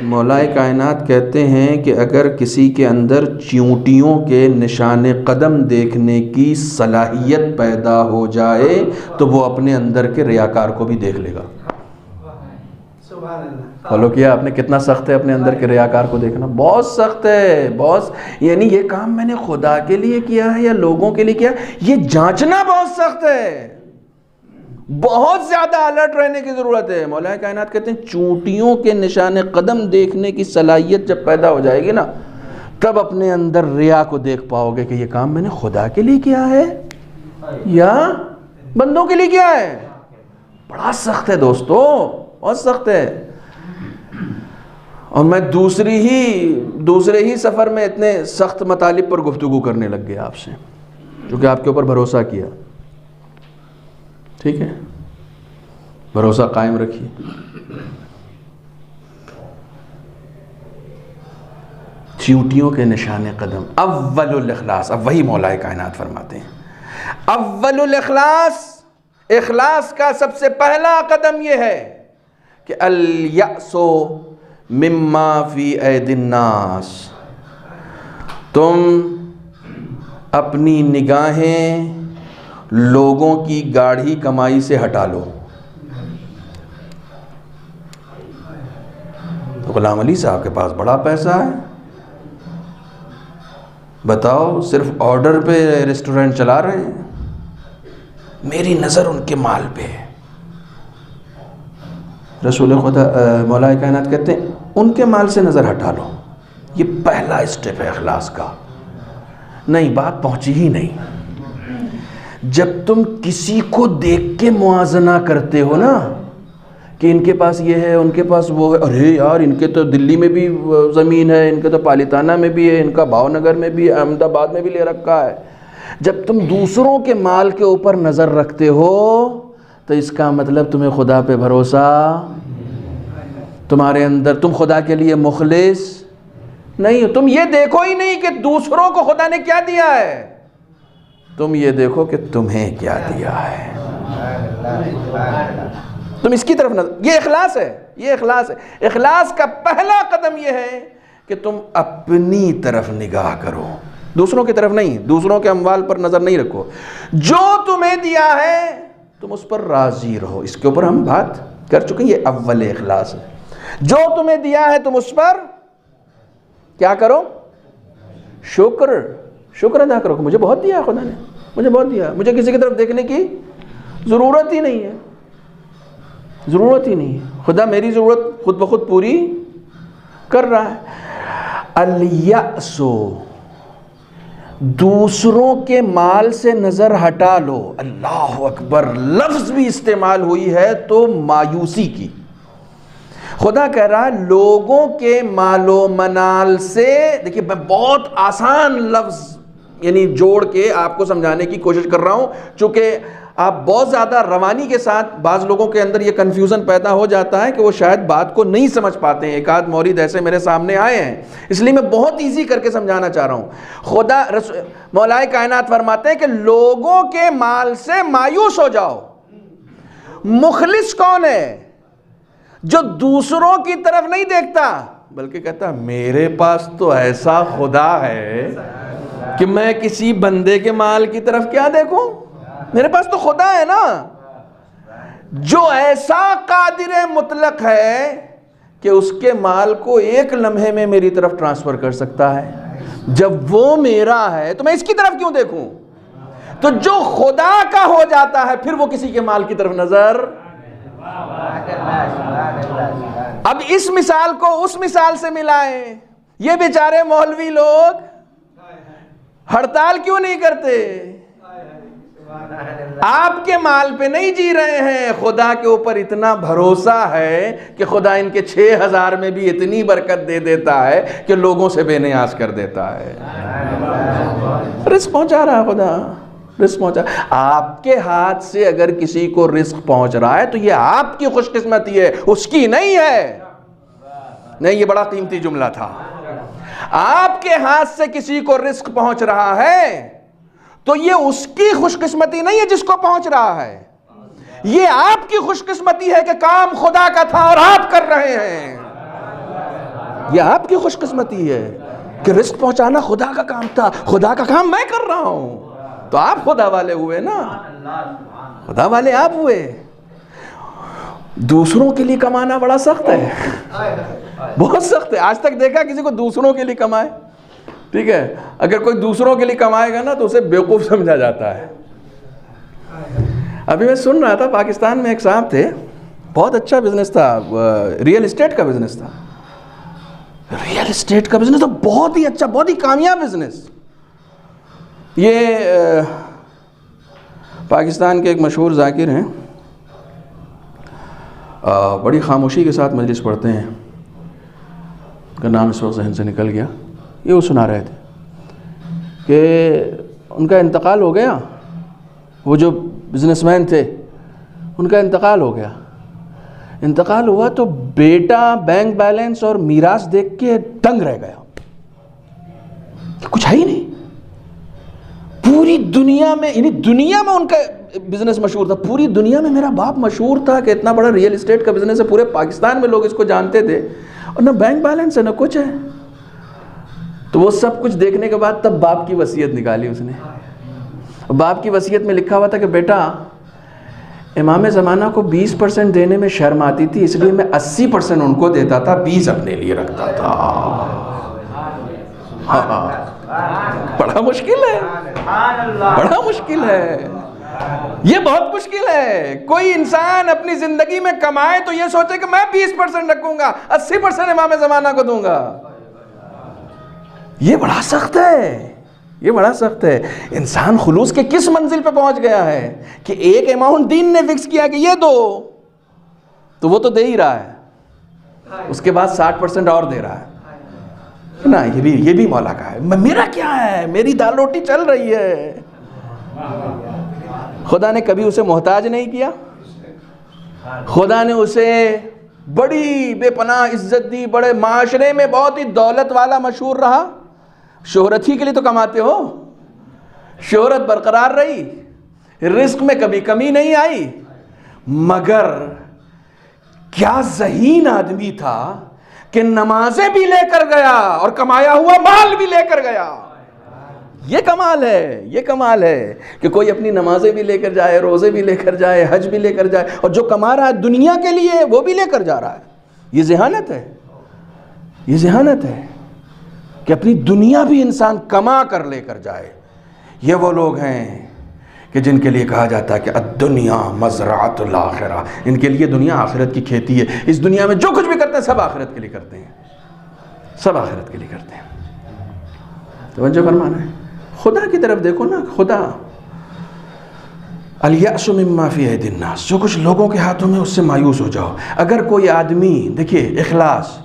مولا کائنات کہتے ہیں کہ اگر کسی کے اندر چیونٹیوں کے نشان قدم دیکھنے کی صلاحیت پیدا ہو جائے تو وہ اپنے اندر کے ریاکار کو بھی دیکھ لے گا۔ فالو کیا آپ نے؟ کتنا سخت ہے اپنے اندر کے ریاکار کو دیکھنا، بہت سخت ہے، بہت، یعنی یہ کام میں نے خدا کے لیے کیا ہے یا لوگوں کے لیے کیا، یہ جانچنا بہت سخت ہے، بہت زیادہ الرٹ رہنے کی ضرورت ہے۔ مولا کائنات کہتے ہیں چونٹیوں کے نشان قدم دیکھنے کی صلاحیت جب پیدا ہو جائے گی نا، تب اپنے اندر ریا کو دیکھ پاؤ گے کہ یہ کام میں نے خدا کے لیے کیا ہے یا بندوں کے لیے کیا ہے۔ بڑا سخت ہے دوستو، بہت سخت ہے۔ اور میں دوسرے ہی سفر میں اتنے سخت مطالب پر گفتگو کرنے لگ گیا آپ سے، کیونکہ آپ کے اوپر بھروسہ کیا، ٹھیک ہے؟ بھروسہ قائم رکھیے۔ چیونٹیوں کے نشان قدم، اول الاخلاص، اب وہی مولا کائنات فرماتے ہیں اول الاخلاص، اخلاص کا سب سے پہلا قدم یہ ہے کہ الیأس مما فی ایدی الناس، تم اپنی نگاہیں لوگوں کی گاڑھی کمائی سے ہٹا لو۔ تو غلام علی صاحب کے پاس بڑا پیسہ ہے، بتاؤ صرف آرڈر پہ ریسٹورنٹ چلا رہے ہیں، میری نظر ان کے مال پہ ہے۔ رسول خدا مولا کائنات کہتے ہیں ان کے مال سے نظر ہٹا لو، یہ پہلا اسٹیپ ہے اخلاص کا۔ نہیں، بات پہنچی ہی نہیں۔ جب تم کسی کو دیکھ کے موازنہ کرتے ہو نا کہ ان کے پاس یہ ہے، ان کے پاس وہ ہے، ارے یار ان کے تو دلی میں بھی زمین ہے، ان کے تو پالیتانہ میں بھی ہے، ان کا بھاؤ نگر میں بھی ہے، احمد آباد میں بھی لے رکھا ہے۔ جب تم دوسروں کے مال کے اوپر نظر رکھتے ہو تو اس کا مطلب تمہیں خدا پہ بھروسہ، تمہارے اندر، تم خدا کے لیے مخلص نہیں ہو۔ تم یہ دیکھو ہی نہیں کہ دوسروں کو خدا نے کیا دیا ہے۔ تم یہ دیکھو کہ تمہیں کیا دیا ہے. تم اس کی طرف نظر. یہ اخلاص ہے, یہ اخلاص ہے. اخلاص کا پہلا قدم یہ ہے کہ تم اپنی طرف نگاہ کرو, دوسروں کی طرف نہیں. دوسروں کے اموال پر نظر نہیں رکھو. جو تمہیں دیا ہے تم اس پر راضی رہو. اس کے اوپر ہم بات کر چکے ہیں, یہ اول اخلاص ہے. جو تمہیں دیا ہے تم اس پر کیا کرو؟ شکر ادا کرو کہ مجھے بہت دیا خدا نے, مجھے بہت دیا, مجھے کسی کی طرف دیکھنے کی ضرورت ہی نہیں ہے, ضرورت ہی نہیں ہے. خدا میری ضرورت خود بخود پوری کر رہا ہے. الیأس, دوسروں کے مال سے نظر ہٹا لو. اللہ اکبر, لفظ بھی استعمال ہوئی ہے تو مایوسی کی. خدا کہہ رہا ہے لوگوں کے مال و منال سے. دیکھیے میں بہت آسان لفظ یعنی جوڑ کے آپ کو سمجھانے کی کوشش کر رہا ہوں, چونکہ آپ بہت زیادہ روانی کے ساتھ, بعض لوگوں کے اندر یہ کنفیوژن پیدا ہو جاتا ہے کہ وہ شاید بات کو نہیں سمجھ پاتے ہیں. ایک آدھ مورد ایسے میرے سامنے آئے ہیں, اس لیے میں بہت ایزی کر کے سمجھانا چاہ رہا ہوں. خدا مولا کائنات فرماتے ہیں کہ لوگوں کے مال سے مایوس ہو جاؤ. مخلص کون ہے؟ جو دوسروں کی طرف نہیں دیکھتا بلکہ کہتا میرے پاس تو ایسا خدا ہے کہ میں کسی بندے کے مال کی طرف کیا دیکھوں, میرے پاس تو خدا ہے نا. جو ایسا قادر مطلق ہے کہ اس کے مال کو ایک لمحے میں میری طرف ٹرانسفر کر سکتا ہے. جب وہ میرا ہے تو میں اس کی طرف کیوں دیکھوں؟ تو جو خدا کا ہو جاتا ہے پھر وہ کسی کے مال کی طرف نظر. اب اس مثال کو اس مثال سے ملائیں. یہ بیچارے مولوی لوگ ہڑتال کیوں نہیں کرتے؟ آپ کے مال پہ نہیں جی رہے ہیں, خدا کے اوپر اتنا بھروسہ ہے کہ خدا ان کے 6000 میں بھی اتنی برکت دے دیتا ہے کہ لوگوں سے بے نیاز کر دیتا ہے. رزق پہنچا رہا ہے خدا, رزق پہنچا. آپ کے ہاتھ سے اگر کسی کو رزق پہنچ رہا ہے تو یہ آپ کی خوش قسمتی ہے, اس کی نہیں ہے. نہیں, یہ بڑا قیمتی جملہ تھا. آپ کے ہاتھ سے کسی کو رزق پہنچ رہا ہے تو یہ اس کی خوش قسمتی نہیں ہے جس کو پہنچ رہا ہے, یہ آپ کی خوش قسمتی ہے کہ کام خدا کا تھا اور آپ کر رہے ہیں. یہ آپ کی خوش قسمتی ہے کہ رزق پہنچانا خدا کا کام تھا, خدا کا کام میں کر رہا ہوں. تو آپ خدا والے ہوئے نا, خدا والے آپ ہوئے. دوسروں کے لیے کمانا بڑا سخت ہے, بہت سخت ہے. آج تک دیکھا کسی کو دوسروں کے لیے کمائے؟ ٹھیک ہے, اگر کوئی دوسروں کے لیے کمائے گا نا تو اسے بیوقوف سمجھا جاتا ہے. ابھی میں سن رہا تھا پاکستان میں ایک صاحب تھے, بہت اچھا بزنس تھا, ریئل اسٹیٹ کا بزنس تھا. ریئل اسٹیٹ کا بزنس تو بہت ہی اچھا, بہت ہی کامیاب بزنس. یہ پاکستان کے ایک مشہور ذاکر ہیں, بڑی خاموشی کے ساتھ مجلس پڑھتے ہیں, ان کا نام اس وقت ذہن سے نکل گیا. یہ وہ سنا رہے تھے کہ ان کا انتقال ہو گیا. وہ جو بزنس مین تھے ان کا انتقال ہو گیا. انتقال ہوا تو بیٹا بینک بیلنس اور میراث دیکھ کے دنگ رہ گیا, کچھ ہے ہی نہیں. پوری دنیا میں, یعنی دنیا میں ان کا بزنس مشہور تھا, پوری دنیا میں میرا باپ مشہور تھا کہ اتنا بڑا ریئل اسٹیٹ کا بزنس ہے, پورے پاکستان میں لوگ اس کو جانتے تھے, اور نہ بینک بیلنس ہے نہ کچھ ہے. تو وہ سب کچھ دیکھنے کے بعد تب باپ کی وصیت نکالی اس نے. باپ کی وصیت میں لکھا ہوا تھا کہ بیٹا امام زمانہ کو 20% دینے میں شرم آتی تھی, اس لیے میں 80% ان کو دیتا تھا, 20 اپنے لیے رکھتا تھا. بڑا مشکل ہے, بڑا مشکل ہے, یہ بہت مشکل ہے. کوئی انسان اپنی زندگی میں کمائے تو یہ سوچے کہ میں 20% رکھوں گا, 80% امام زمانہ کو دوں گا. یہ بڑا سخت ہے, یہ بڑا سخت ہے. انسان خلوص کے کس منزل پہ پہنچ گیا ہے کہ ایک اماؤنٹ دین نے فکس کیا کہ یہ دو, تو وہ تو دے ہی رہا ہے, اس کے بعد 60% اور دے رہا ہے نا. یہ بھی مولا کا ہے. میرا کیا ہے, میری دال روٹی چل رہی ہے. خدا نے کبھی اسے محتاج نہیں کیا. خدا نے اسے بڑی بے پناہ عزت دی, بڑے معاشرے میں بہت ہی دولت والا مشہور رہا. شہرت ہی کے لیے تو کماتے ہو, شہرت برقرار رہی, رزق میں کبھی کمی نہیں آئی, مگر کیا ذہین آدمی تھا کہ نمازیں بھی لے کر گیا اور کمایا ہوا مال بھی لے کر گیا. یہ کمال ہے, یہ کمال ہے کہ کوئی اپنی نمازیں بھی لے کر جائے, روزے بھی لے کر جائے, حج بھی لے کر جائے, اور جو کما رہا ہے دنیا کے لیے وہ بھی لے کر جا رہا ہے. یہ ذہانت ہے, یہ ذہانت ہے کہ اپنی دنیا بھی انسان کما کر لے کر جائے. یہ وہ لوگ ہیں کہ جن کے لیے کہا جاتا ہے کہ الدنیا مزرعۃ الآخرہ, ان کے لیے دنیا آخرت کی کھیتی ہے. اس دنیا میں جو کچھ بھی کرتے ہیں سب آخرت کے لیے کرتے ہیں, سب آخرت کے لیے کرتے ہیں. توجہ فرمانا ہے, خدا کی طرف دیکھو نا. خدا الیأس مما فی ایدی الناس, جو کچھ لوگوں کے ہاتھوں میں اس سے مایوس ہو جاؤ. اگر کوئی آدمی, دیکھیے اخلاص,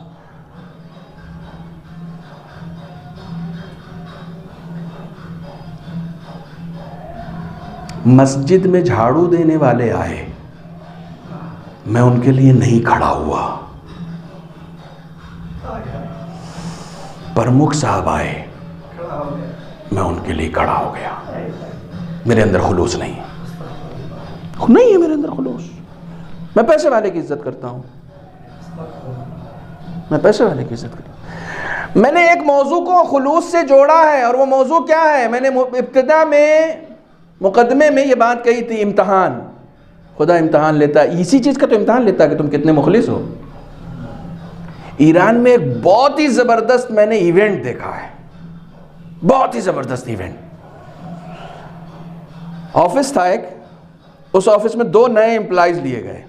مسجد میں جھاڑو دینے والے آئے, میں ان کے لیے نہیں کھڑا ہوا. پرمکھ صاحب آئے, میں ان کے لیے کھڑا ہو گیا. میرے اندر خلوص نہیں ہے میرے اندر خلوص. میں پیسے والے کی عزت کرتا ہوں, میں پیسے والے کی عزت کرتا ہوں. میں نے ایک موضوع کو خلوص سے جوڑا ہے, اور وہ موضوع کیا ہے؟ میں نے ابتدا میں مقدمے میں یہ بات کہی تھی, امتحان. خدا امتحان لیتا ہے, اسی چیز کا تو امتحان لیتا ہے کہ تم کتنے مخلص ہو. ایران میں ایک بہت ہی زبردست میں نے ایونٹ دیکھا ہے, بہت ہی زبردست ایونٹ. آفس تھا ایک, اس آفس میں 2 نئے امپلائیز لیے گئے,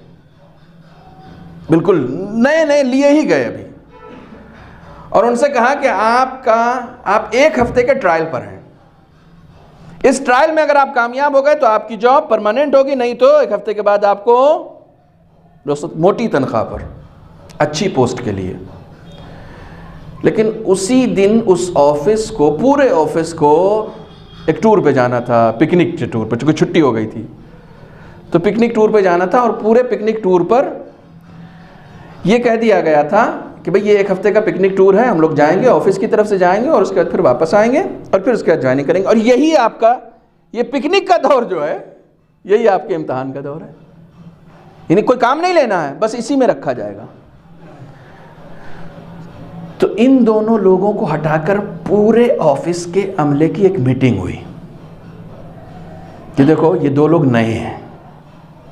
بالکل نئے لیے ہی گئے ابھی, اور ان سے کہا کہ آپ 1 ہفتے کے ٹرائل پر ہیں. اس ٹرائل میں اگر آپ کامیاب ہو گئے تو آپ کی جاب پرماننٹ ہوگی, نہیں تو 1 ہفتے کے بعد آپ کو موٹی تنخواہ پر, اچھی پوسٹ کے لیے. لیکن اسی دن اس آفس کو, پورے آفس کو ایک ٹور پہ جانا تھا, پکنک کے ٹور پہ, چونکہ چھٹی ہو گئی تھی تو پکنک ٹور پہ جانا تھا. اور پورے پکنک ٹور پر یہ کہہ دیا گیا تھا کہ بھئی یہ 1 ہفتے کا پکنک ٹور ہے, ہم لوگ جائیں گے, آفس کی طرف سے جائیں گے, اور اس کے بعد پھر واپس آئیں گے, اور پھر اس کے بعد جوائننگ کریں گے. اور یہی آپ کا یہ پکنک کا دور جو ہے, یہی آپ کے امتحان کا دور ہے. یعنی کوئی کام نہیں لینا ہے, بس اسی میں رکھا جائے گا. تو ان دونوں لوگوں کو ہٹا کر پورے آفس کے عملے کی ایک میٹنگ ہوئی کہ دیکھو یہ 2 لوگ نئے ہیں,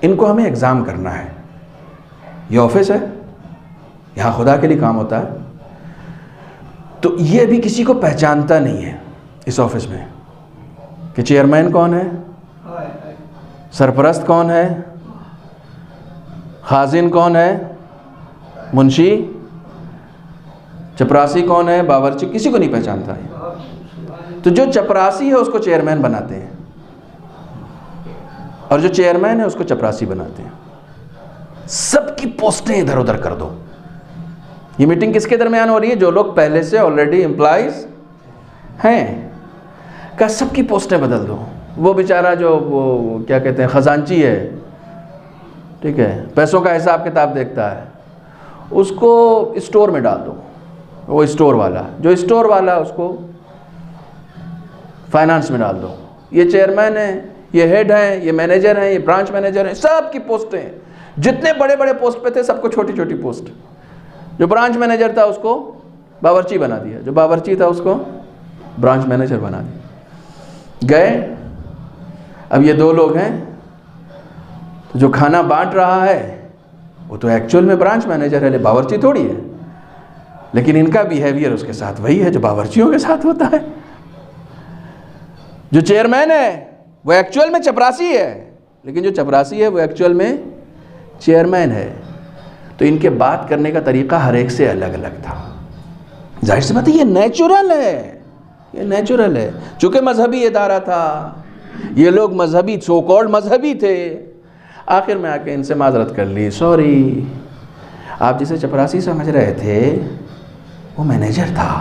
ان کو ہمیں ایگزام کرنا ہے. یہ آفس ہے, یہاں خدا کے لیے کام ہوتا ہے, تو یہ ابھی کسی کو پہچانتا نہیں ہے اس آفس میں کہ چیئرمین کون ہے, سرپرست کون ہے, خازن کون ہے, منشی, چپراسی کون ہے, باورچی, کسی کو نہیں پہچانتا ہے. تو جو چپراسی ہے اس کو چیئرمین بناتے ہیں, اور جو چیئرمین ہے اس کو چپراسی بناتے ہیں. سب کی پوسٹیں ادھر ادھر کر دو. یہ میٹنگ کس کے درمیان ہو رہی ہے؟ جو لوگ پہلے سے آلریڈی امپلائیز ہیں, کہ سب کی پوسٹیں بدل دو. وہ بیچارہ جو وہ کیا کہتے ہیں خزانچی ہے, ٹھیک ہے, پیسوں کا حساب کتاب دیکھتا ہے, اس کو اسٹور میں ڈال دو. وہ اسٹور والا, جو اسٹور والا اس کو فائنانس میں ڈال دو. یہ چیئرمین ہے, یہ ہیڈ ہیں, یہ مینیجر ہیں, یہ برانچ مینیجر ہیں, سب کی پوسٹیں, جتنے بڑے بڑے پوسٹ پہ تھے سب کو چھوٹی چھوٹی پوسٹ. جو برانچ مینیجر تھا اس کو باورچی بنا دیا, جو باورچی تھا اس کو برانچ مینیجر بنا دیا. گئے, اب یہ 2 لوگ ہیں, تو جو کھانا بانٹ رہا ہے وہ تو ایکچوئل میں برانچ مینیجر ہے, باورچی تھوڑی ہے, لیکن ان کا بیہیویئر اس کے ساتھ وہی ہے جو باورچیوں کے ساتھ ہوتا ہے. جو چیئرمین ہے وہ ایکچوئل میں چپراسی ہے, لیکن جو چپراسی ہے وہ ایکچوئل میں چیئرمین ہے. تو ان کے بات کرنے کا طریقہ ہر ایک سے الگ الگ تھا. ظاہر سی بات ہے یہ نیچرل ہے, یہ نیچرل ہے. چونکہ مذہبی ادارہ تھا, یہ لوگ مذہبی, سو کالڈ مذہبی تھے. آخر میں آ کے ان سے معذرت کر لی, سوری, آپ جسے چپراسی سمجھ رہے تھے وہ مینیجر تھا,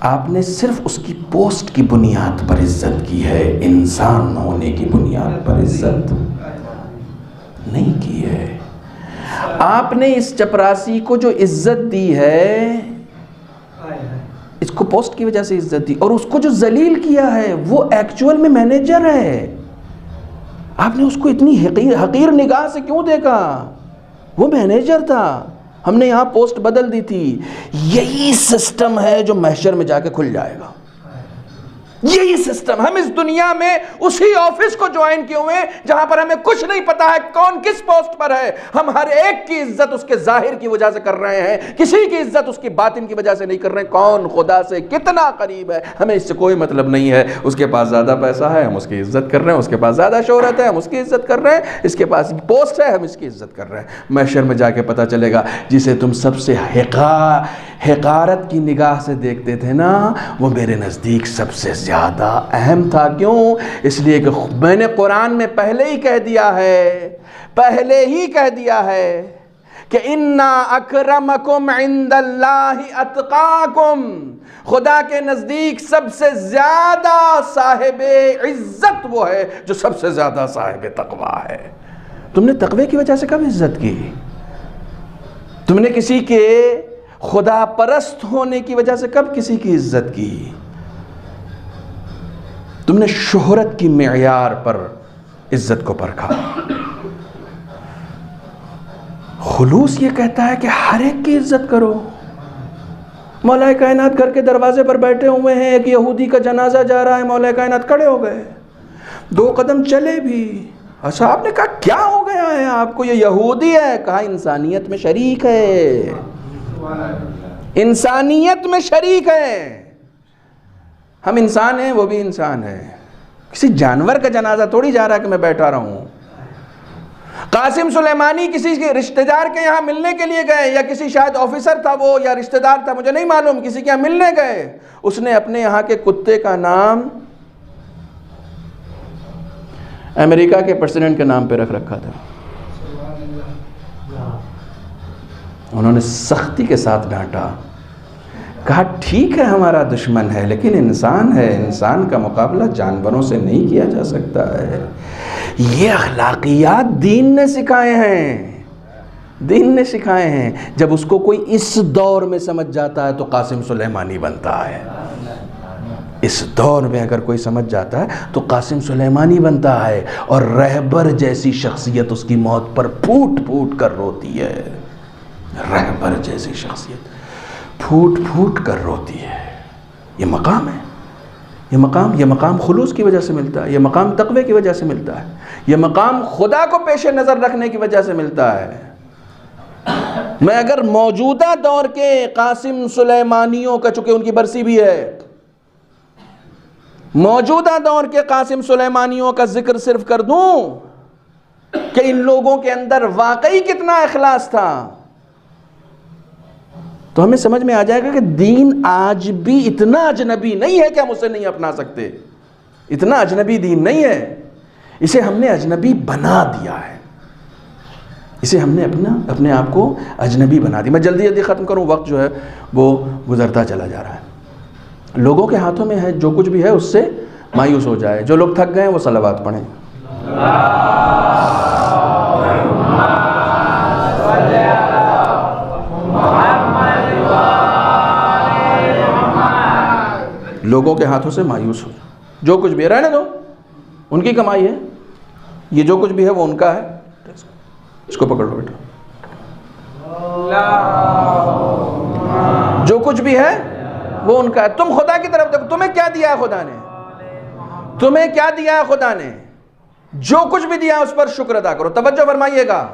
آپ نے صرف اس کی پوسٹ کی بنیاد پر عزت کی ہے, انسان ہونے کی بنیاد پر عزت نہیں کی ہے. آپ نے اس چپراسی کو جو عزت دی ہے, اس اس کو پوسٹ کی وجہ سے عزت دی، اور اس کو جو ذلیل کیا ہے وہ ایکچول میں مینیجر ہے. آپ نے اس کو اتنی حقیر نگاہ سے کیوں دیکھا؟ وہ مینیجر تھا، ہم نے یہاں پوسٹ بدل دی تھی. یہی سسٹم ہے جو محشر میں جا کے کھل جائے گا. یہی سسٹم. ہم اس دنیا میں اسی آفس کو جوائن کیے ہوئے جہاں پر ہمیں کچھ نہیں پتا ہے کون کس پوسٹ پر ہے. ہم ہر ایک کی عزت اس کے ظاہر کی وجہ سے کر رہے ہیں، کسی کی عزت اس کی باطن کی وجہ سے نہیں کر رہے ہیں. کون خدا سے کتنا قریب ہے ہمیں اس سے کوئی مطلب نہیں ہے. اس کے پاس زیادہ پیسہ ہے ہم اس کی عزت کر رہے ہیں، اس کے پاس زیادہ شہرت ہے ہم اس کی عزت کر رہے ہیں، اس کے پاس پوسٹ ہے ہم اس کی عزت کر رہے ہیں. محشر میں جا کے پتہ چلے گا جسے تم سب سے حقارت کی نگاہ سے دیکھتے تھے نا، وہ میرے نزدیک سب سے زیادہ اہم تھا. کیوں؟ اس لیے کہ میں نے قرآن میں پہلے ہی کہہ دیا ہے کہ اِنَّا أَكْرَمَكُمْ عِنْدَ اللَّهِ أَتْقَاكُمْ. خدا کے نزدیک سب سے زیادہ صاحب عزت وہ ہے جو سب سے زیادہ صاحب تقویٰ ہے. تم نے تقوی کی وجہ سے کب عزت کی؟ تم نے کسی کے خدا پرست ہونے کی وجہ سے کب کسی کی عزت کی؟ تم نے شہرت کی معیار پر عزت کو پرکھا. خلوص یہ کہتا ہے کہ ہر ایک کی عزت کرو. مولا کائنات گھر کے دروازے پر بیٹھے ہوئے ہیں، ایک یہودی کا جنازہ جا رہا ہے، مولا کائنات کھڑے ہو گئے، 2 قدم چلے بھی. اچھا آپ نے کہا کیا ہو گیا ہے آپ کو؟ یہ یہودی ہے. کہا انسانیت میں شریک ہے، انسانیت میں شریک ہے. ہم انسان ہیں وہ بھی انسان ہے. کسی جانور کا جنازہ تھوڑی جا رہا ہے کہ میں بیٹھا رہا ہوں. قاسم سلیمانی کسی کے رشتہ دار کے یہاں ملنے کے لیے گئے، یا کسی شاید آفیسر تھا وہ یا رشتہ دار تھا مجھے نہیں معلوم، کسی کے یہاں ملنے گئے. اس نے اپنے یہاں کے کتے کا نام امریکہ کے پریزیڈنٹ کے نام پہ رکھ رکھا تھا. انہوں نے سختی کے ساتھ ڈانٹا، کہا ٹھیک ہے ہمارا دشمن ہے لیکن انسان ہے، انسان کا مقابلہ جانوروں سے نہیں کیا جا سکتا ہے. یہ اخلاقیات دین نے سکھائے ہیں، دین نے سکھائے ہیں. جب اس کو کوئی اس دور میں سمجھ جاتا ہے تو قاسم سلیمانی بنتا ہے. اس دور میں اگر کوئی سمجھ جاتا ہے تو قاسم سلیمانی بنتا ہے. اور رہبر جیسی شخصیت اس کی موت پر پھوٹ پھوٹ کر روتی ہے. رہبر جیسی شخصیت پھوٹ پھوٹ کر روتی ہے. یہ مقام ہے، یہ مقام خلوص کی وجہ سے ملتا ہے، یہ مقام تقوی کی وجہ سے ملتا ہے، یہ مقام خدا کو پیش نظر رکھنے کی وجہ سے ملتا ہے. میں اگر موجودہ دور کے قاسم سلیمانیوں کا، چونکہ ان کی برسی بھی ہے، موجودہ دور کے قاسم سلیمانیوں کا ذکر صرف کر دوں کہ ان لوگوں کے اندر واقعی کتنا اخلاص تھا، تو ہمیں سمجھ میں آ جائے گا کہ دین آج بھی اتنا اجنبی نہیں ہے کہ ہم اسے نہیں اپنا سکتے. اتنا اجنبی دین نہیں ہے، اسے ہم نے اجنبی بنا دیا ہے. اسے ہم نے اپنے آپ کو اجنبی بنا دیا. میں جلدی جلدی ختم کروں، وقت جو ہے وہ گزرتا چلا جا رہا ہے. لوگوں کے ہاتھوں میں ہے جو کچھ بھی ہے اس سے مایوس ہو جائے. جو لوگ تھک گئے ہیں وہ صلوات پڑھیں. لوگوں کے ہاتھوں سے مایوس ہو، جو کچھ بھی رہنے دو، ان کی کمائی ہے، یہ جو کچھ بھی ہے وہ ان کا ہے. اس کو پکڑ لو بیٹا. جو کچھ بھی ہے وہ ان کا ہے. تم خدا کی طرف دیکھو، تمہیں کیا دیا ہے خدا نے؟ تمہیں کیا دیا ہے خدا نے؟ جو کچھ بھی دیا ہے اس پر شکر ادا کرو. توجہ فرمائیے گا،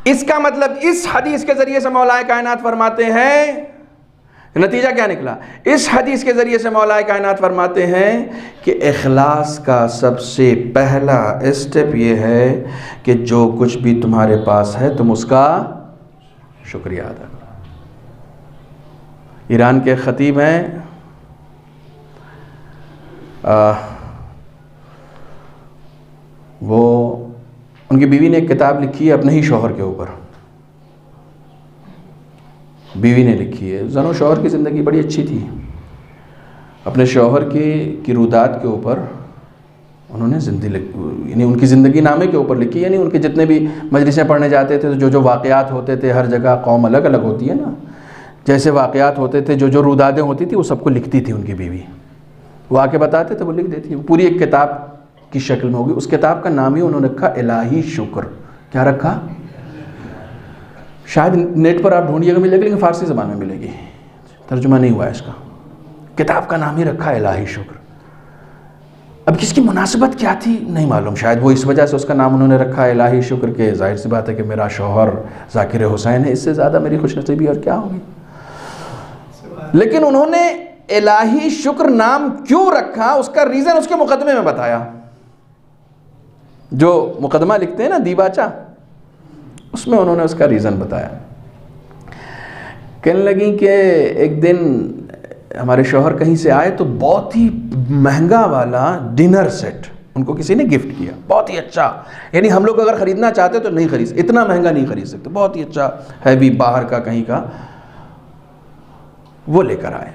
اس کا مطلب اس حدیث کے ذریعے سے مولا کائنات فرماتے ہیں، نتیجہ کیا نکلا؟ اس حدیث کے ذریعے سے مولا کائنات فرماتے ہیں کہ اخلاص کا سب سے پہلا اسٹیپ یہ ہے کہ جو کچھ بھی تمہارے پاس ہے تم اس کا شکریہ ادا کرو. ایران کے خطیب ہیں، وہ ان کی بیوی نے ایک کتاب لکھی ہے اپنے ہی شوہر کے اوپر. بیوی نے لکھی ہے، زن و شوہر کی زندگی بڑی اچھی تھی. اپنے شوہر کی رودات کے اوپر انہوں نے یعنی ان کی زندگی نامے کے اوپر لکھی. یعنی ان کے جتنے بھی مجلسیں پڑھنے جاتے تھے، جو واقعات ہوتے تھے، ہر جگہ قوم الگ الگ ہوتی ہے نا، جیسے واقعات ہوتے تھے، جو رودادیں ہوتی تھی وہ سب کو لکھتی تھی ان کی بیوی، وہ آ کے بتاتے تھے، وہ لکھ دیتی، پوری ایک کتاب کی شکل میں ہوگی. اس کتاب کا نام ہی انہوں نے رکھا الہی شکر. کیا رکھا؟ شاید نیٹ پر آپ ڈھونڈیے گا ملے گا، لیکن فارسی زبان میں ملے گی، ترجمہ نہیں ہوا ہے اس کا. کتاب کا نام ہی رکھا الہی شکر. اب کس کی مناسبت کیا تھی نہیں معلوم، شاید وہ اس وجہ سے اس کا نام انہوں نے رکھا الہی شکر کہ ظاہر سی بات ہے کہ میرا شوہر ذاکر حسین ہے، اس سے زیادہ میری خوش نصیبی اور کیا ہوگی. لیکن انہوں نے الہی شکر نام کیوں رکھا، اس کا ریزن اس کے مقدمے میں بتایا. جو مقدمہ لکھتے ہیں نا دیباچہ، اس میں انہوں نے اس کا ریزن بتایا. کہنے لگیں کہ ایک دن ہمارے شوہر کہیں سے آئے تو بہت ہی مہنگا والا ڈنر سیٹ ان کو کسی نے گفٹ کیا، بہت ہی اچھا. یعنی ہم لوگ اگر خریدنا چاہتے تو نہیں خرید، اتنا مہنگا نہیں خرید سکتے، بہت ہی اچھا ہیوی باہر کا کہیں کا وہ لے کر آئے.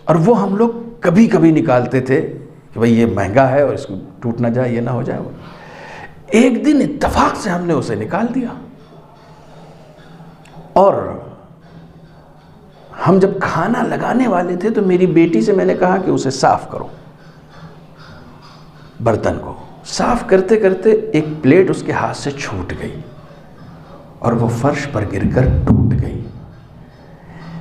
اور وہ ہم لوگ کبھی کبھی نکالتے تھے کہ بھئی یہ مہنگا ہے اور اس کو ٹوٹ نہ جائے، یہ نہ ہو جائے. ایک دن اتفاق سے ہم نے اسے نکال دیا، اور ہم جب کھانا لگانے والے تھے تو میری بیٹی سے میں نے کہا کہ اسے صاف کرو. برتن کو صاف کرتے کرتے ایک پلیٹ اس کے ہاتھ سے چھوٹ گئی اور وہ فرش پر گر کر ٹوٹ گئی.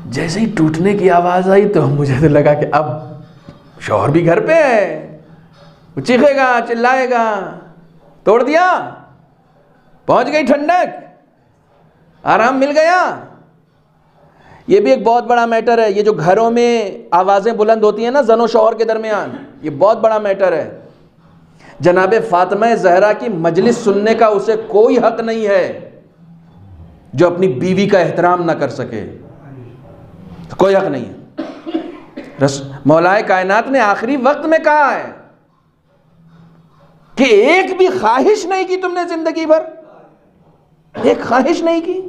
جیسے ہی ٹوٹنے کی آواز آئی تو مجھے تو لگا کہ اب شوہر بھی گھر پہ ہے، وہ چیخے گا، چلائے گا. توڑ دیا، پہنچ گئی ٹھنڈک، آرام مل گیا. یہ بھی ایک بہت بڑا میٹر ہے. یہ جو گھروں میں آوازیں بلند ہوتی ہیں نا زن و شوہر کے درمیان، یہ بہت بڑا میٹر ہے. جناب فاطمہ زہرا کی مجلس سننے کا اسے کوئی حق نہیں ہے جو اپنی بیوی کا احترام نہ کر سکے، کوئی حق نہیں ہے. مولائے کائنات نے آخری وقت میں کہا ہے کہ ایک بھی خواہش نہیں کی تم نے زندگی بھر، ایک خواہش نہیں کی.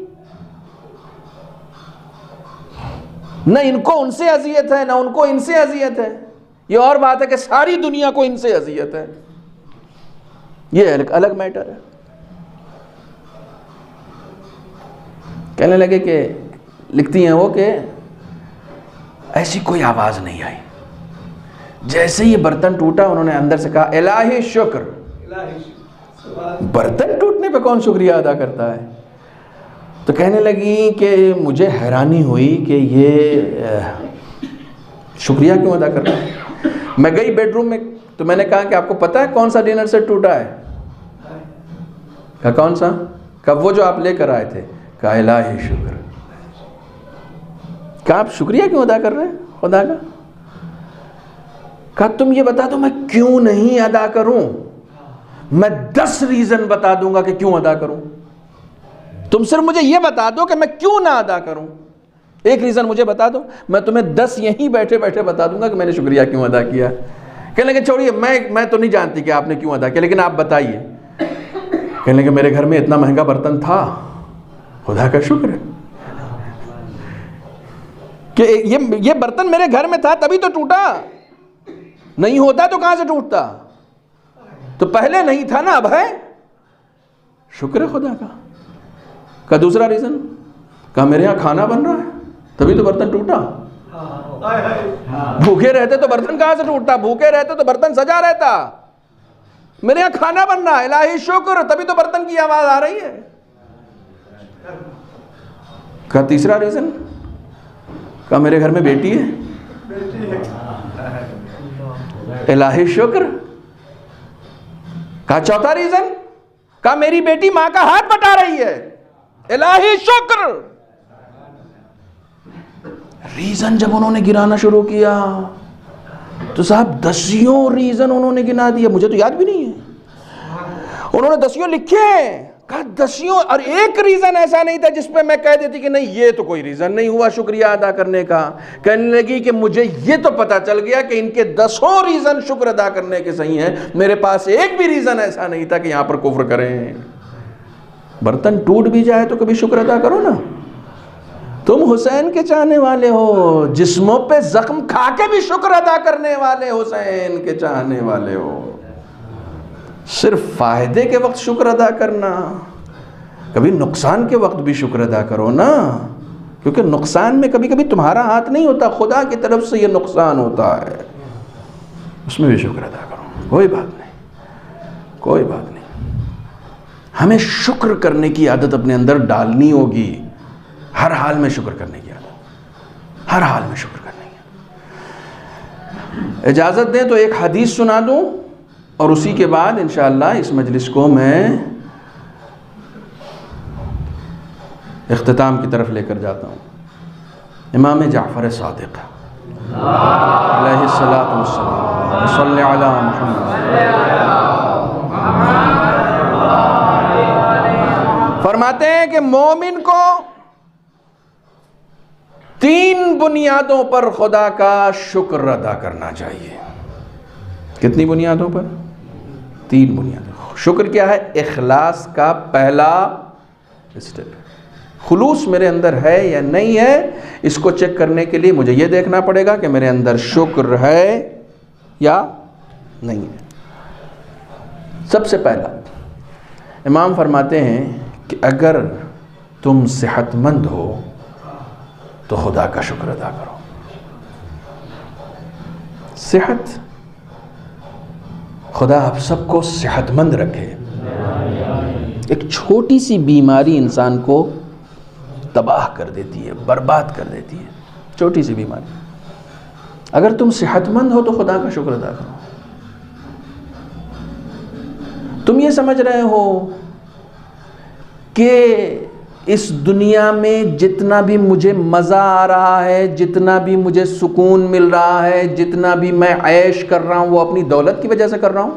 نہ ان کو ان سے اذیت ہے، نہ ان کو ان سے اذیت ہے. یہ اور بات ہے کہ ساری دنیا کو ان سے اذیت ہے، یہ ایک الگ میٹر ہے. کہنے لگے کہ لکھتی ہیں وہ کہ ایسی کوئی آواز نہیں آئی. جیسے یہ برتن ٹوٹا انہوں نے اندر سے کہا الہی شکر. برتن ٹوٹنے پہ کون شکریہ ادا کرتا ہے؟ تو کہنے لگی کہ مجھے حیرانی ہوئی کہ یہ شکریہ کیوں ادا کرتا ہے. میں گئی بیڈ روم میں تو میں نے کہا کہ آپ کو پتا ہے کون سا ڈنر سیٹ ٹوٹا ہے؟ کہا کون سا؟ کہا وہ جو آپ لے کر آئے تھے. کہا الہی شکر. کہا آپ شکریہ کیوں ادا کر رہے ہیں خدا کا؟ کہا تم یہ بتا دو میں کیوں نہیں ادا کروں. میں 10 ریزن بتا دوں گا کہ کیوں ادا کروں. تم صرف مجھے یہ بتا دو کہ میں کیوں نہ ادا کروں. ایک ریزن مجھے بتا دو، میں تمہیں 10 یہیں بیٹھے بیٹھے بتا دوں گا کہ میں نے شکریہ کیوں ادا کیا. کہنے لگے چھوڑیے میں تو نہیں جانتی کہ آپ نے کیوں ادا کیا، لیکن آپ بتائیے. کہنے لگے میرے گھر میں اتنا مہنگا برتن تھا، خدا کا شکر ہے کہ یہ برتن میرے گھر میں تھا تبھی تو ٹوٹا. نہیں ہوتا تو کہاں سے ٹوٹتا؟ تو پہلے نہیں تھا نا، اب ہے. شکر ہے خدا کا. کا دوسرا ریزن، کہا میرے یہاں کھانا بن رہا ہے تبھی تو برتن ٹوٹا. بھوکے رہتے تو برتن کہاں سے ٹوٹتا؟ بھوکے رہتے تو برتن سجا رہتا. میرے یہاں کھانا بن رہا ہے، الہی شکر، تبھی تو برتن کی آواز آ رہی ہے. کہا تیسرا ریزن، کہا میرے گھر میں بیٹی ہے، الہی شکر. کہا چوتھا ریزن، کہا میری بیٹی ماں کا ہاتھ بٹا رہی ہے، الہی شکر. ریزن جب انہوں نے گرانا شروع کیا تو صاحب 10 ریزن انہوں نے گنا دیا. مجھے تو یاد بھی نہیں ہے، انہوں نے 10 لکھے. کہا 10 اور ایک ریزن ایسا نہیں تھا جس پہ میں کہہ دیتی کہ نہیں یہ تو کوئی ریزن نہیں ہوا شکریہ ادا کرنے کا. کہنے لگی کہ مجھے یہ تو پتا چل گیا کہ ان کے 10 ریزن شکر ادا کرنے کے صحیح ہیں، میرے پاس ایک بھی ریزن ایسا نہیں تھا کہ یہاں پر کفر کریں. برتن ٹوٹ بھی جائے تو کبھی شکر ادا کرو نا. تم حسین کے چاہنے والے ہو، جسموں پہ زخم کھا کے بھی شکر ادا کرنے والے، حسین کے چاہنے والے ہو. صرف فائدے کے وقت شکر ادا کرنا، کبھی نقصان کے وقت بھی شکر ادا کرو نا. کیونکہ نقصان میں کبھی کبھی تمہارا ہاتھ نہیں ہوتا، خدا کی طرف سے یہ نقصان ہوتا ہے، اس میں بھی شکر ادا کرو، کوئی بات نہیں، کوئی بات نہیں۔ ہمیں شکر کرنے کی عادت اپنے اندر ڈالنی ہوگی، ہر حال میں شکر کرنے کی عادت، ہر حال میں شکر کرنے کی۔ اجازت دیں تو ایک حدیث سنا دوں اور اسی کے بعد انشاءاللہ اس مجلس کو میں اختتام کی طرف لے کر جاتا ہوں۔ امام جعفر صادق علیہ الصلاۃ والسلام، صلی علی محمد، فرماتے ہیں کہ مومن کو 3 بنیادوں پر خدا کا شکر ادا کرنا چاہیے۔ کتنی بنیادوں پر؟ 3 بنیادوں۔ شکر کیا ہے؟ اخلاص کا پہلا اسٹیپ۔ خلوص میرے اندر ہے یا نہیں ہے، اس کو چیک کرنے کے لیے مجھے یہ دیکھنا پڑے گا کہ میرے اندر شکر ہے یا نہیں ہے۔ سب سے پہلا امام فرماتے ہیں کہ اگر تم صحت مند ہو تو خدا کا شکر ادا کرو۔ صحت، خدا آپ سب کو صحت مند رکھے۔ ایک چھوٹی سی بیماری انسان کو تباہ کر دیتی ہے، برباد کر دیتی ہے، چھوٹی سی بیماری۔ اگر تم صحت مند ہو تو خدا کا شکر ادا کرو۔ تم یہ سمجھ رہے ہو کہ اس دنیا میں جتنا بھی مجھے مزہ آ رہا ہے، جتنا بھی مجھے سکون مل رہا ہے، جتنا بھی میں عیش کر رہا ہوں، وہ اپنی دولت کی وجہ سے کر رہا ہوں؟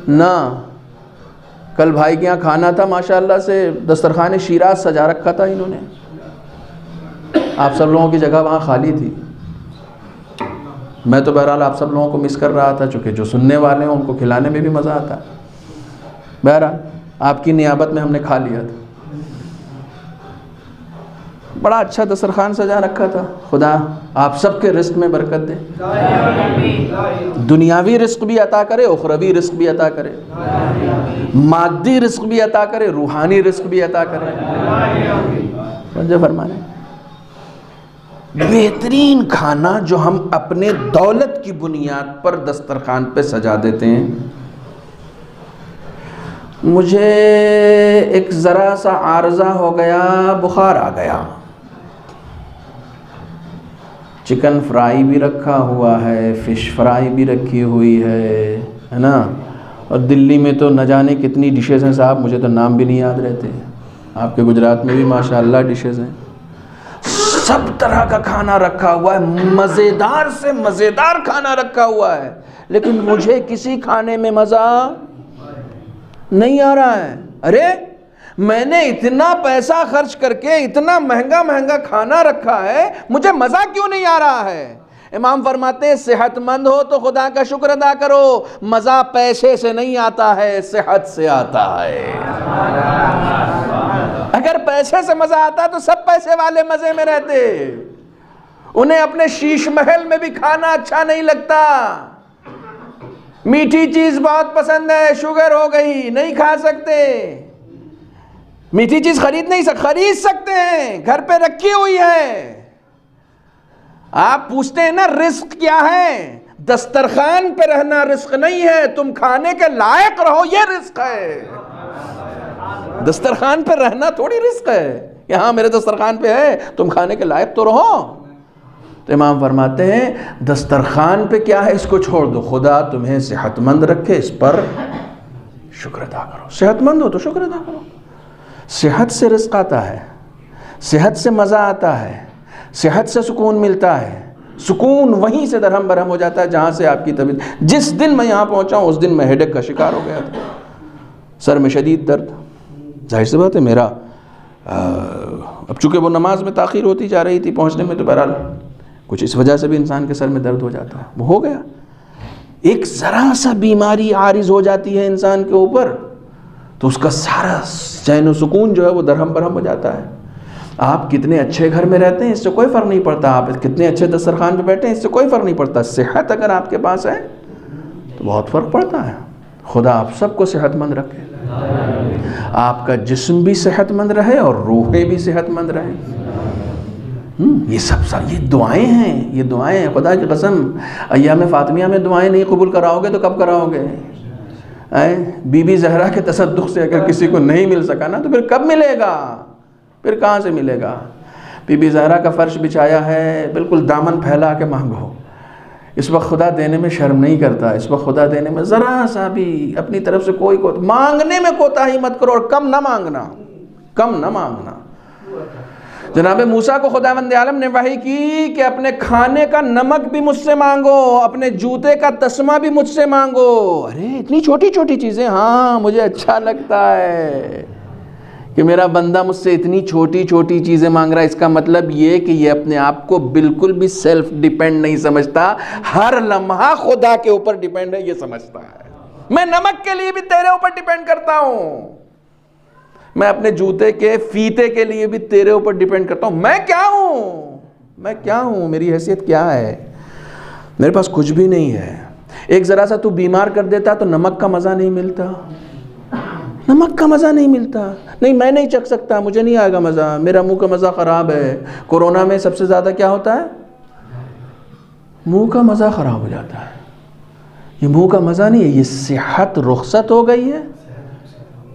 نہ، کل بھائی کے یہاں کھانا تھا، ماشاءاللہ سے دسترخوان شیراز سجا رکھا تھا انہوں نے، آپ سب لوگوں کی جگہ وہاں خالی تھی۔ میں تو بہرحال آپ سب لوگوں کو مس کر رہا تھا، چونکہ جو سننے والے ہیں ان کو کھلانے میں بھی مزہ آتا ہے۔ بہرحال آپ کی نیابت میں ہم نے کھا لیا تھا، بڑا اچھا دسترخوان سجا رکھا تھا۔ خدا آپ سب کے رزق میں برکت دے، دنیاوی رزق بھی عطا کرے، اخروی رزق بھی عطا کرے، مادی رزق بھی عطا کرے، روحانی رزق بھی عطا کرے۔ سمجھے فرمانے؟ بہترین کھانا جو ہم اپنے دولت کی بنیاد پر دسترخوان پہ سجا دیتے ہیں۔ مجھے ایک ذرا سا عارضہ ہو گیا، بخار آ گیا، چکن فرائی بھی رکھا ہوا ہے، فش فرائی بھی رکھی ہوئی ہے نا، اور دلی میں تو نہ جانے کتنی ڈشز ہیں صاحب، مجھے تو نام بھی نہیں یاد رہتے۔ آپ کے گجرات میں بھی ماشاءاللہ ڈشز ہیں، سب طرح کا کھانا رکھا ہوا ہے، مزیدار سے مزیدار کھانا رکھا ہوا ہے، لیکن مجھے کسی کھانے میں مزہ نہیں آ رہا ہے۔ ارے میں نے اتنا پیسہ خرچ کر کے اتنا مہنگا مہنگا کھانا رکھا ہے، مجھے مزہ کیوں نہیں آ رہا ہے؟ امام فرماتے ہیں صحت مند ہو تو خدا کا شکر ادا کرو، مزہ پیسے سے نہیں آتا ہے، صحت سے آتا ہے۔ اگر پیسے سے مزہ آتا تو سب پیسے والے مزے میں رہتے، انہیں اپنے شیش محل میں بھی کھانا اچھا نہیں لگتا، میٹھی چیز بہت پسند ہے، شوگر ہو گئی نہیں کھا سکتے، میٹھی چیز خرید سکتے ہیں، گھر پہ رکھی ہوئی ہے۔ آپ پوچھتے ہیں نا رزق کیا ہے؟ دسترخوان پہ رہنا رزق نہیں ہے، تم کھانے کے لائق رہو یہ رزق ہے۔ دسترخوان پہ رہنا تھوڑی رزق ہے کہ ہاں میرے دسترخوان پہ ہے، تم کھانے کے لائق تو رہو۔ تو امام فرماتے ہیں دسترخوان پہ کیا ہے اس کو چھوڑ دو، خدا تمہیں صحت مند رکھے، اس پر شکر ادا کرو۔ صحت مند ہو تو شکر ادا کرو۔ صحت سے رزق آتا ہے، صحت سے مزہ آتا ہے، صحت سے سکون ملتا ہے، سکون وہیں سے درہم برہم ہو جاتا ہے جہاں سے آپ کی طبیعت۔ جس دن میں یہاں پہنچا ہوں اس دن میں ہیڈیک کا شکار ہو گیا تھا، سر میں شدید درد، ظاہر سی بات ہے میرا اب چونکہ وہ نماز میں تاخیر ہوتی جا رہی تھی پہنچنے میں، تو بہرحال کچھ اس وجہ سے بھی انسان کے سر میں درد ہو جاتا ہے، وہ ہو گیا۔ ایک ذرا سا بیماری عارض ہو جاتی ہے انسان کے اوپر تو اس کا سارا چین و سکون جو ہے وہ درہم برہم ہو جاتا ہے۔ آپ کتنے اچھے گھر میں رہتے ہیں اس سے کوئی فرق نہیں پڑتا، آپ کتنے اچھے دسترخوان پہ بیٹھے ہیں اس سے کوئی فرق نہیں پڑتا، صحت اگر آپ کے پاس ہے تو بہت فرق پڑتا ہے۔ خدا آپ سب کو صحت مند رکھے، آپ کا جسم بھی صحت مند رہے اور روحیں بھی صحت مند رہیں۔ یہ سب یہ دعائیں ہیں، یہ دعائیں ہیں، خدا کی قسم ایام فاطمیہ میں دعائیں نہیں قبول کراؤ گے تو کب کراؤ گے؟ بی بی زہرا کے تصدق سے اگر کسی کو نہیں مل سکا نا تو پھر کب ملے گا؟ پھر کہاں سے ملے گا؟ بی بی زہرا کا فرش بچھایا ہے، بالکل دامن پھیلا کے مانگو۔ اس وقت خدا دینے میں شرم نہیں کرتا، اس وقت خدا دینے میں ذرا سا بھی اپنی طرف سے مانگنے میں کوتاہی مت کرو، اور کم نہ مانگنا۔ جناب موسیٰ کو خداوند عالم نے وحی کی کہ اپنے کھانے کا نمک بھی مجھ سے مانگو، اپنے جوتے کا تسمہ بھی مجھ سے مانگو۔ ارے اتنی چھوٹی چھوٹی چیزیں، ہاں مجھے اچھا لگتا ہے کہ میرا بندہ مجھ سے اتنی چھوٹی چھوٹی چیزیں مانگ رہا ہے۔ اس کا مطلب یہ کہ یہ اپنے آپ کو بالکل بھی سیلف ڈیپینڈ نہیں سمجھتا، ہر لمحہ خدا کے اوپر ڈیپینڈ ہے، یہ سمجھتا ہے۔ میں نمک کے لیے بھی تیرے اوپر ڈیپینڈ کرتا ہوں، میں اپنے جوتے کے فیتے کے لیے بھی تیرے اوپر ڈیپینڈ کرتا ہوں۔ میں کیا ہوں؟ میری حیثیت کیا ہے؟ میرے پاس کچھ بھی نہیں ہے۔ ایک ذرا سا تو بیمار کر دیتا تو نمک کا مزہ نہیں ملتا، نہیں میں نہیں چکھ سکتا، مجھے نہیں آئے گا مزہ، میرا منہ کا مزہ خراب ہے۔ کورونا میں سب سے زیادہ کیا ہوتا ہے؟ منہ کا مزہ خراب ہو جاتا ہے۔ یہ منہ کا مزہ نہیں ہے، یہ صحت رخصت ہو گئی ہے،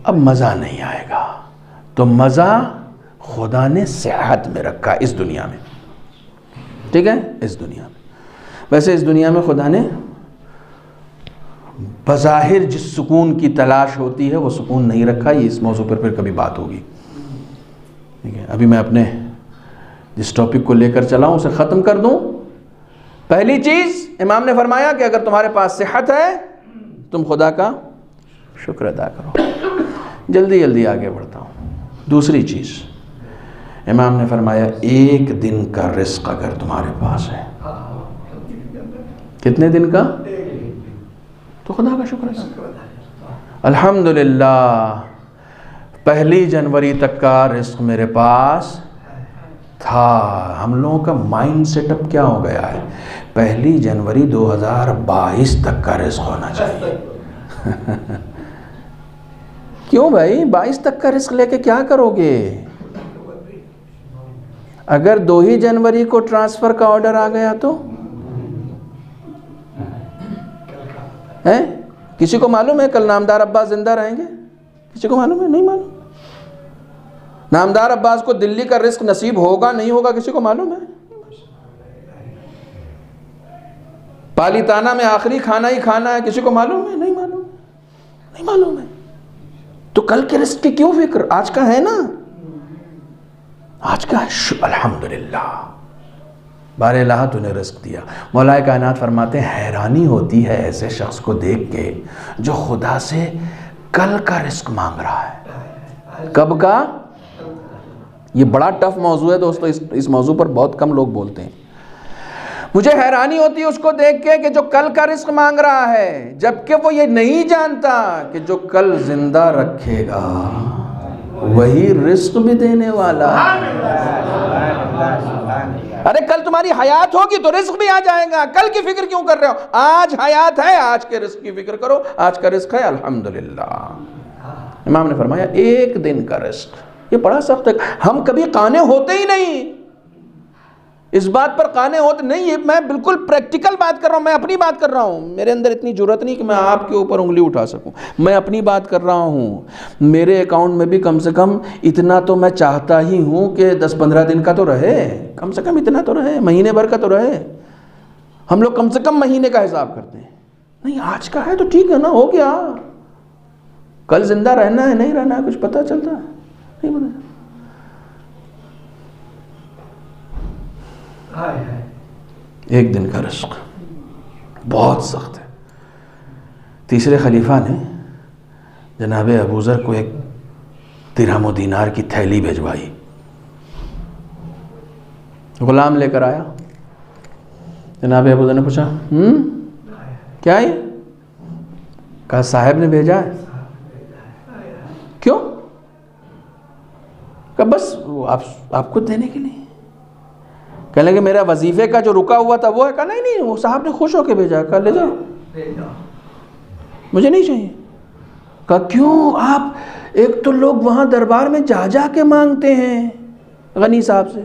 اب مزہ نہیں آئے گا۔ تو مزہ خدا نے صحت میں رکھا اس دنیا میں، ٹھیک ہے؟ اس دنیا میں ویسے اس دنیا میں خدا نے بظاہر جس سکون کی تلاش ہوتی ہے وہ سکون نہیں رکھا۔ یہ اس موضوع پر پھر کبھی بات ہوگی، ٹھیک ہے؟ ابھی میں اپنے جس ٹاپک کو لے کر چلا ہوں اسے ختم کر دوں۔ پہلی چیز امام نے فرمایا کہ اگر تمہارے پاس صحت ہے تم خدا کا شکر ادا کرو۔ جلدی آگے بڑھتا ہوں۔ دوسری چیز امام نے فرمایا ایک دن کا رزق اگر تمہارے پاس ہے، کتنے دن کا؟ تو خدا کا شکر ادا کرو۔ الحمدللہ 1 جنوری تک کا رزق میرے پاس تھا۔ ہم لوگوں کا مائنڈ سیٹ اپ کیا ہو گیا ہے؟ 1 جنوری 2022 تک کا رزق ہونا چاہیے۔ کیوں بھائی 22 تک کا رزق لے کے کیا کرو گے؟ اگر 2 جنوری کو ٹرانسفر کا آرڈر آ گیا تو کسی کو معلوم ہے کل نامدار عباس زندہ رہیں گے؟ کسی کو معلوم ہے؟ نہیں معلوم۔ نامدار عباس کو دلی کا رزق نصیب ہوگا نہیں ہوگا کسی کو معلوم ہے؟ پالیتانہ میں آخری کھانا ہی کھانا ہے کسی کو معلوم ہے؟ نہیں معلوم ہے۔ تو کل کے رزق کی کیوں فکر؟ آج کا ہے نا، آج کا ہے۔ الحمدللہ بار الہ تو نے رزق دیا۔ مولا کائنات فرماتے ہیں حیرانی ہوتی ہے ایسے شخص کو دیکھ کے جو خدا سے کل کا رزق مانگ رہا ہے۔ کب کا؟ یہ بڑا ٹف موضوع ہے دوستو، اس موضوع پر بہت کم لوگ بولتے ہیں۔ مجھے حیرانی ہوتی ہے اس کو دیکھ کے کہ جو کل کا رزق مانگ رہا ہے جبکہ وہ یہ نہیں جانتا کہ جو کل زندہ رکھے گا وہی رزق بھی دینے والا ہے۔ ارے کل تمہاری حیات ہوگی تو رزق بھی آ جائے گا، کل کی فکر کیوں کر رہے ہو؟ آج حیات ہے، آج کے رزق کی فکر کرو، آج کا رزق ہے الحمدللہ۔ امام نے فرمایا ایک دن کا رزق، یہ بڑا سخت ہے۔ ہم کبھی قانے ہوتے ہی نہیں، اس بات پر قانے ہوتے نہیں۔ یہ میں بالکل پریکٹیکل بات کر رہا ہوں، میں اپنی بات کر رہا ہوں۔ میرے اندر اتنی جرأت نہیں کہ میں آپ کے اوپر انگلی اٹھا سکوں، میں اپنی بات کر رہا ہوں۔ میرے اکاؤنٹ میں بھی کم سے کم اتنا تو میں چاہتا ہی ہوں کہ 10-15 دن کا تو رہے، کم سے کم اتنا تو رہے، مہینے بھر کا تو رہے۔ ہم لوگ کم سے کم مہینے کا حساب کرتے ہیں۔ نہیں آج کا ہے تو ٹھیک ہے نا، ہو گیا۔ کل زندہ رہنا ہے نہیں رہنا ہے کچھ پتہ چلتا ہے؟ نہیں پتہ۔ ایک دن کا رزق بہت سخت ہے۔ تیسرے خلیفہ نے جناب ابوذر کو ایک درہم و دینار کی تھیلی بھیجوائی، غلام لے کر آیا۔ جناب ابوذر نے پوچھا کیا ہے؟ کہا صاحب نے بھیجا ہے۔ کیوں؟ کہا بس آپ کو دینے کے لیے۔ کہنے لگے میرا وظیفے کا جو رکا ہوا تھا وہ ہے۔ کہا نہیں وہ صاحب نے خوش ہو کے بھیجا۔ کہا لے جاؤ، مجھے نہیں چاہیے۔ کہا کیوں؟ آپ ایک تو لوگ وہاں دربار میں جا کے مانگتے ہیں غنی صاحب سے،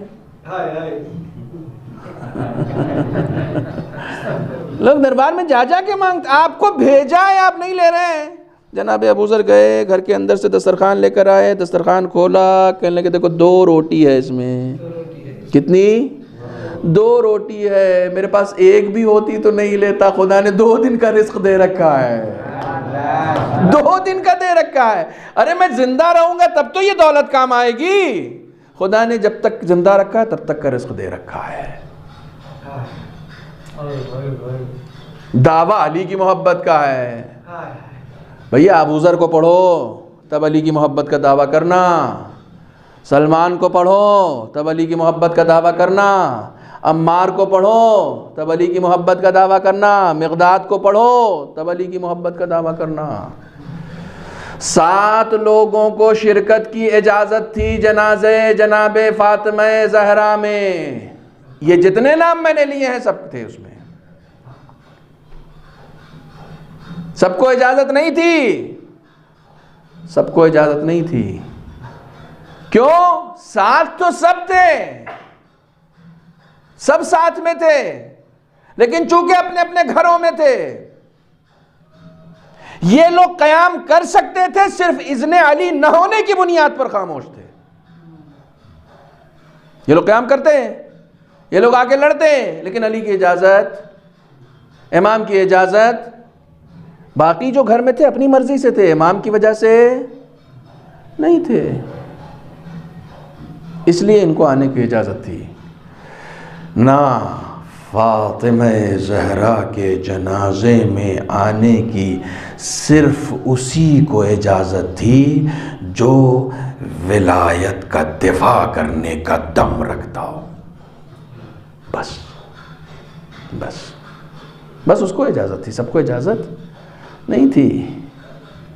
لوگ دربار میں جا جا کے مانگتے، آپ کو بھیجا ہے آپ نہیں لے رہے ہیں۔ جناب ابوذر گئے گھر کے اندر سے دسترخوان لے کر آئے، دسترخوان کھولا، کہنے لگے دیکھو 2 روٹی ہے اس میں۔ کتنی؟ 2 روٹی ہے، میرے پاس 1 بھی ہوتی تو نہیں لیتا، خدا نے 2 دن کا رزق دے رکھا ہے، 2 دن کا دے رکھا ہے۔ ارے میں زندہ رہوں گا تب تو یہ دولت کام آئے گی، خدا نے جب تک زندہ رکھا ہے تب تک کا رزق دے رکھا ہے۔ دعویٰ علی کی محبت کا ہے، بھیا ابوذر کو پڑھو تب علی کی محبت کا دعویٰ کرنا، سلمان کو پڑھو تب علی کی محبت کا دعویٰ کرنا، عمار کو پڑھو تب علی کی محبت کا دعویٰ کرنا، مقداد کو پڑھو تب علی کی محبت کا دعویٰ کرنا۔ 7 لوگوں کو شرکت کی اجازت تھی جنازے جناب فاطمہ زہرا میں، یہ جتنے نام میں نے لیے ہیں سب تھے اس میں، سب کو اجازت نہیں تھی، سب کو اجازت نہیں تھی۔ کیوں؟ ساتھ تو سب تھے، سب ساتھ میں تھے، لیکن چونکہ اپنے اپنے گھروں میں تھے، یہ لوگ قیام کر سکتے تھے، صرف اذن علی نہ ہونے کی بنیاد پر خاموش تھے۔ یہ لوگ قیام کرتے ہیں، یہ لوگ آگے لڑتے ہیں، لیکن علی کی اجازت، امام کی اجازت، باقی جو گھر میں تھے اپنی مرضی سے تھے، امام کی وجہ سے نہیں تھے، اس لیے ان کو آنے کی اجازت تھی۔ نہ فاطمہ زہرا کے جنازے میں آنے کی صرف اسی کو اجازت تھی جو ولایت کا دفاع کرنے کا دم رکھتا ہو، بس بس بس اس کو اجازت تھی، سب کو اجازت نہیں تھی۔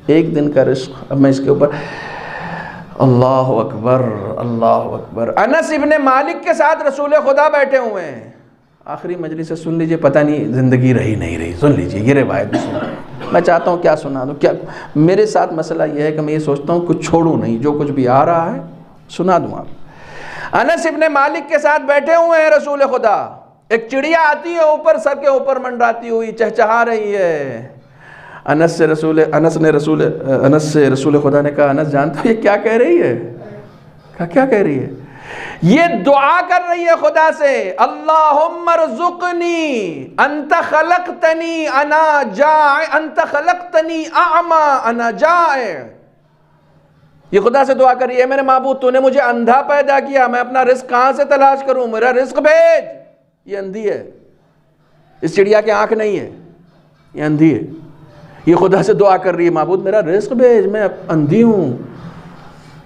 1 دن کا رزق۔ اب میں اس کے اوپر اللہ اکبر اللہ اکبر۔ انس ابن مالک کے ساتھ رسول خدا بیٹھے ہوئے ہیں، آخری مجلس سے سن لیجئے، پتہ نہیں زندگی رہی نہیں رہی، سن لیجئے یہ روایت بھی سن۔ میں چاہتا ہوں کیا سنا دوں، کیا میرے ساتھ مسئلہ یہ ہے کہ میں یہ سوچتا ہوں کچھ چھوڑوں نہیں، جو کچھ بھی آ رہا ہے سنا دوں آپ۔ انس ابن مالک کے ساتھ بیٹھے ہوئے ہیں رسول خدا، ایک چڑیا آتی ہے اوپر، سر کے اوپر منڈراتی ہوئی، چہچہا رہی ہے۔ انس سے رسول خدا نے کہا انس جانتے ہو یہ کیا کہہ رہی ہے؟ کہا کیا کہہ رہی ہے؟ یہ دعا کر رہی ہے خدا سے، اللہم ارزقنی انت خلقتنی انا جائع، انت خلقتنی اعما انا جائع۔ یہ خدا سے دعا کر رہی ہے، میرے معبود تو نے مجھے اندھا پیدا کیا، میں اپنا رزق کہاں سے تلاش کروں، میرا رزق بھیج۔ یہ اندھی ہے، اس چڑیا کی آنکھ نہیں ہے، یہ اندھی ہے، یہ خدا سے دعا کر رہی ہے معبود میرا رزق بھیج، میں اندھی ہوں۔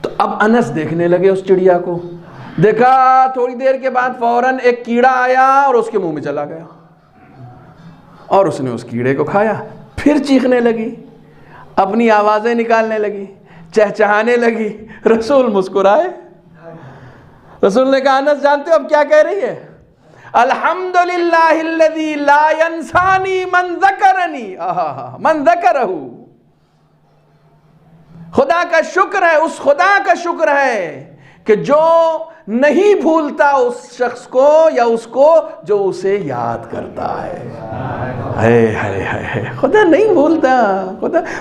تو اب انس دیکھنے لگے اس چڑیا کو، دیکھا تھوڑی دیر کے بعد فوراً ایک کیڑا آیا اور اس کے منہ میں چلا گیا، اور اس نے اس کیڑے کو کھایا، پھر چیخنے لگی، اپنی آوازیں نکالنے لگی، چہچہانے لگی۔ رسول مسکرائے، رسول نے کہا انس جانتے ہو اب کیا کہہ رہی ہے؟ الحمدللہ الذی لا ینسانی من ذکرنی، من ذکرہ، خدا کا شکر ہے، اس خدا کا شکر ہے کہ جو نہیں بھولتا اس شخص کو یا اس کو جو اسے یاد کرتا ہے۔ خدا نہیں بھولتا،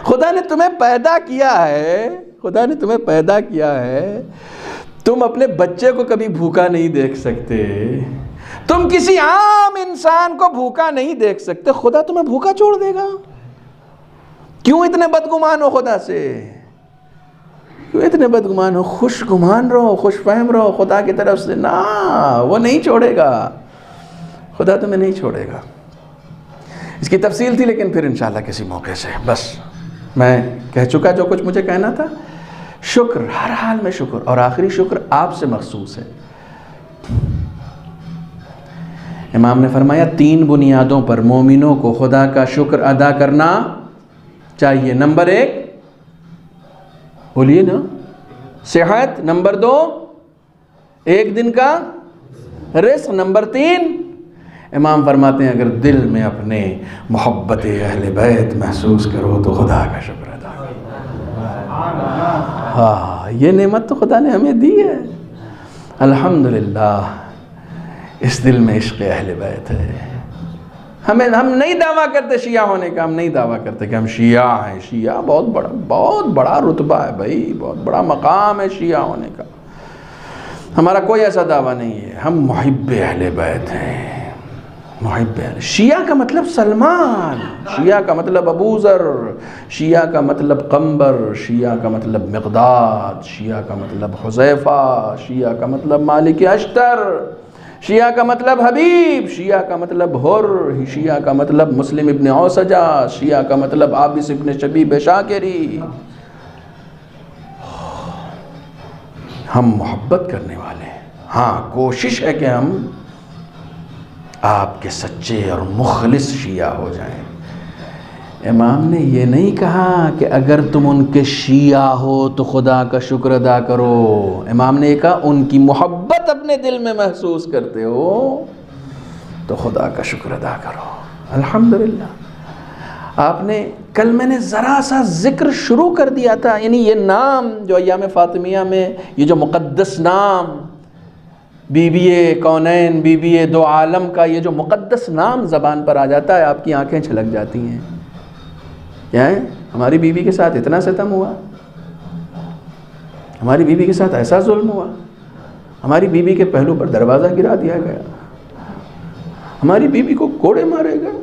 خدا نے تمہیں پیدا کیا ہے، خدا نے تمہیں پیدا کیا ہے، تم اپنے بچے کو کبھی بھوکا نہیں دیکھ سکتے، تم کسی عام انسان کو بھوکا نہیں دیکھ سکتے، خدا تمہیں بھوکا چھوڑ دے گا؟ کیوں اتنے بدگمان ہو خدا سے؟ کیوں اتنے بدگمان ہو؟ خوش گمان رہو، خوش فہم رہو خدا کی طرف سے، نا وہ نہیں چھوڑے گا، خدا تمہیں نہیں چھوڑے گا۔ اس کی تفصیل تھی لیکن پھر انشاءاللہ کسی موقع سے، بس میں کہہ چکا جو کچھ مجھے کہنا تھا۔ شکر، ہر حال میں شکر، اور آخری شکر آپ سے مخصوص ہے۔ امام نے فرمایا 3 بنیادوں پر مومنوں کو خدا کا شکر ادا کرنا چاہیے۔ نمبر 1 بولیے نا، صحت۔ نمبر 2 1 دن کا رزق۔ نمبر 3 امام فرماتے ہیں اگر دل میں اپنے محبت اہل بیت محسوس کرو تو خدا کا شکر ادا کرو۔ ہاں، یہ نعمت تو خدا نے ہمیں دی ہے، الحمدللہ۔ اس دل میں عشق اہل بیت ہے. ہم نہیں دعویٰ کرتے شیعہ ہونے کا، ہم نہیں دعویٰ کرتے کہ ہم شیعہ ہیں. شیعہ بہت بڑا رتبہ ہے بھائی، بہت بڑا مقام ہے شیعہ ہونے کا. ہمارا کوئی ایسا دعویٰ نہیں ہے. ہم محب اہل بیت ہیں. محب اہل. شیعہ کا مطلب سلمان، شیعہ کا مطلب ابو ذر، شیعہ کا مطلب قنبر، شیعہ کا مطلب مقداد، شیعہ کا مطلب حذیفہ، شیعہ کا مطلب مالک اشتر، شیعہ کا مطلب حبیب، شیعہ کا مطلب حر، شیعہ کا مطلب مسلم ابن اوسجہ، شیعہ کا مطلب عابس ابن شبیب شاکری. ہم محبت کرنے والے ہیں. ہاں کوشش ہے کہ ہم آپ کے سچے اور مخلص شیعہ ہو جائیں. امام نے یہ نہیں کہا کہ اگر تم ان کے شیعہ ہو تو خدا کا شکر ادا کرو. امام نے یہ کہا ان کی محبت اپنے دل میں محسوس کرتے ہو تو خدا کا شکر ادا کرو. الحمدللہ. آپ نے کل میں نے ذرا سا ذکر شروع کر دیا تھا، یعنی یہ نام جو ایام فاطمیہ میں یہ جو مقدس نام بی بی کونین، بی بی دو عالم کا یہ جو مقدس نام زبان پر آ جاتا ہے آپ کی آنکھیں چھلک جاتی ہیں. کیا ہے؟ ہماری بیوی کے ساتھ اتنا ستم ہوا، ہماری بیوی کے ساتھ ایسا ظلم ہوا، ہماری بیوی کے پہلو پر دروازہ گرا دیا گیا، ہماری بیوی کو کوڑے مارے گئے.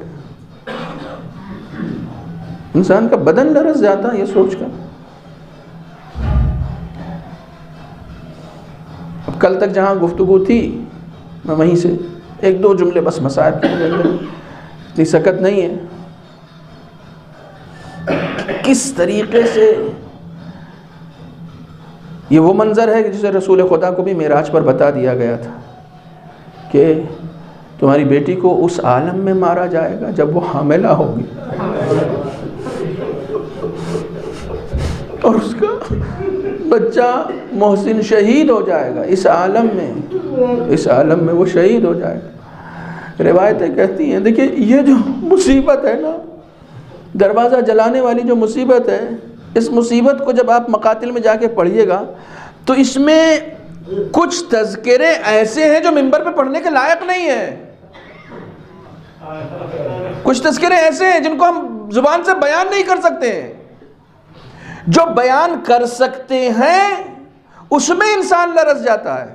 انسان کا بدن لرز جاتا ہے یہ سوچ کر. اب کل تک جہاں گفتگو تھی میں وہیں سے ایک دو جملے بس مسائل کے اندر، اتنی سکت نہیں ہے. کس طریقے سے یہ وہ منظر ہے جسے رسول خدا کو بھی معراج پر بتا دیا گیا تھا کہ تمہاری بیٹی کو اس عالم میں مارا جائے گا جب وہ حاملہ ہوگی، اور اس کا بچہ محسن شہید ہو جائے گا اس عالم میں وہ شہید ہو جائے گا. روایتیں کہتی ہیں دیکھیں یہ جو مصیبت ہے نا، دروازہ جلانے والی جو مصیبت ہے، اس مصیبت کو جب آپ مقاتل میں جا کے پڑھیے گا تو اس میں کچھ تذکرے ایسے ہیں جو منبر پہ پڑھنے کے لائق نہیں ہیں. کچھ تذکرے ایسے ہیں جن کو ہم زبان سے بیان نہیں کر سکتے ہیں. جو بیان کر سکتے ہیں اس میں انسان لرز جاتا ہے.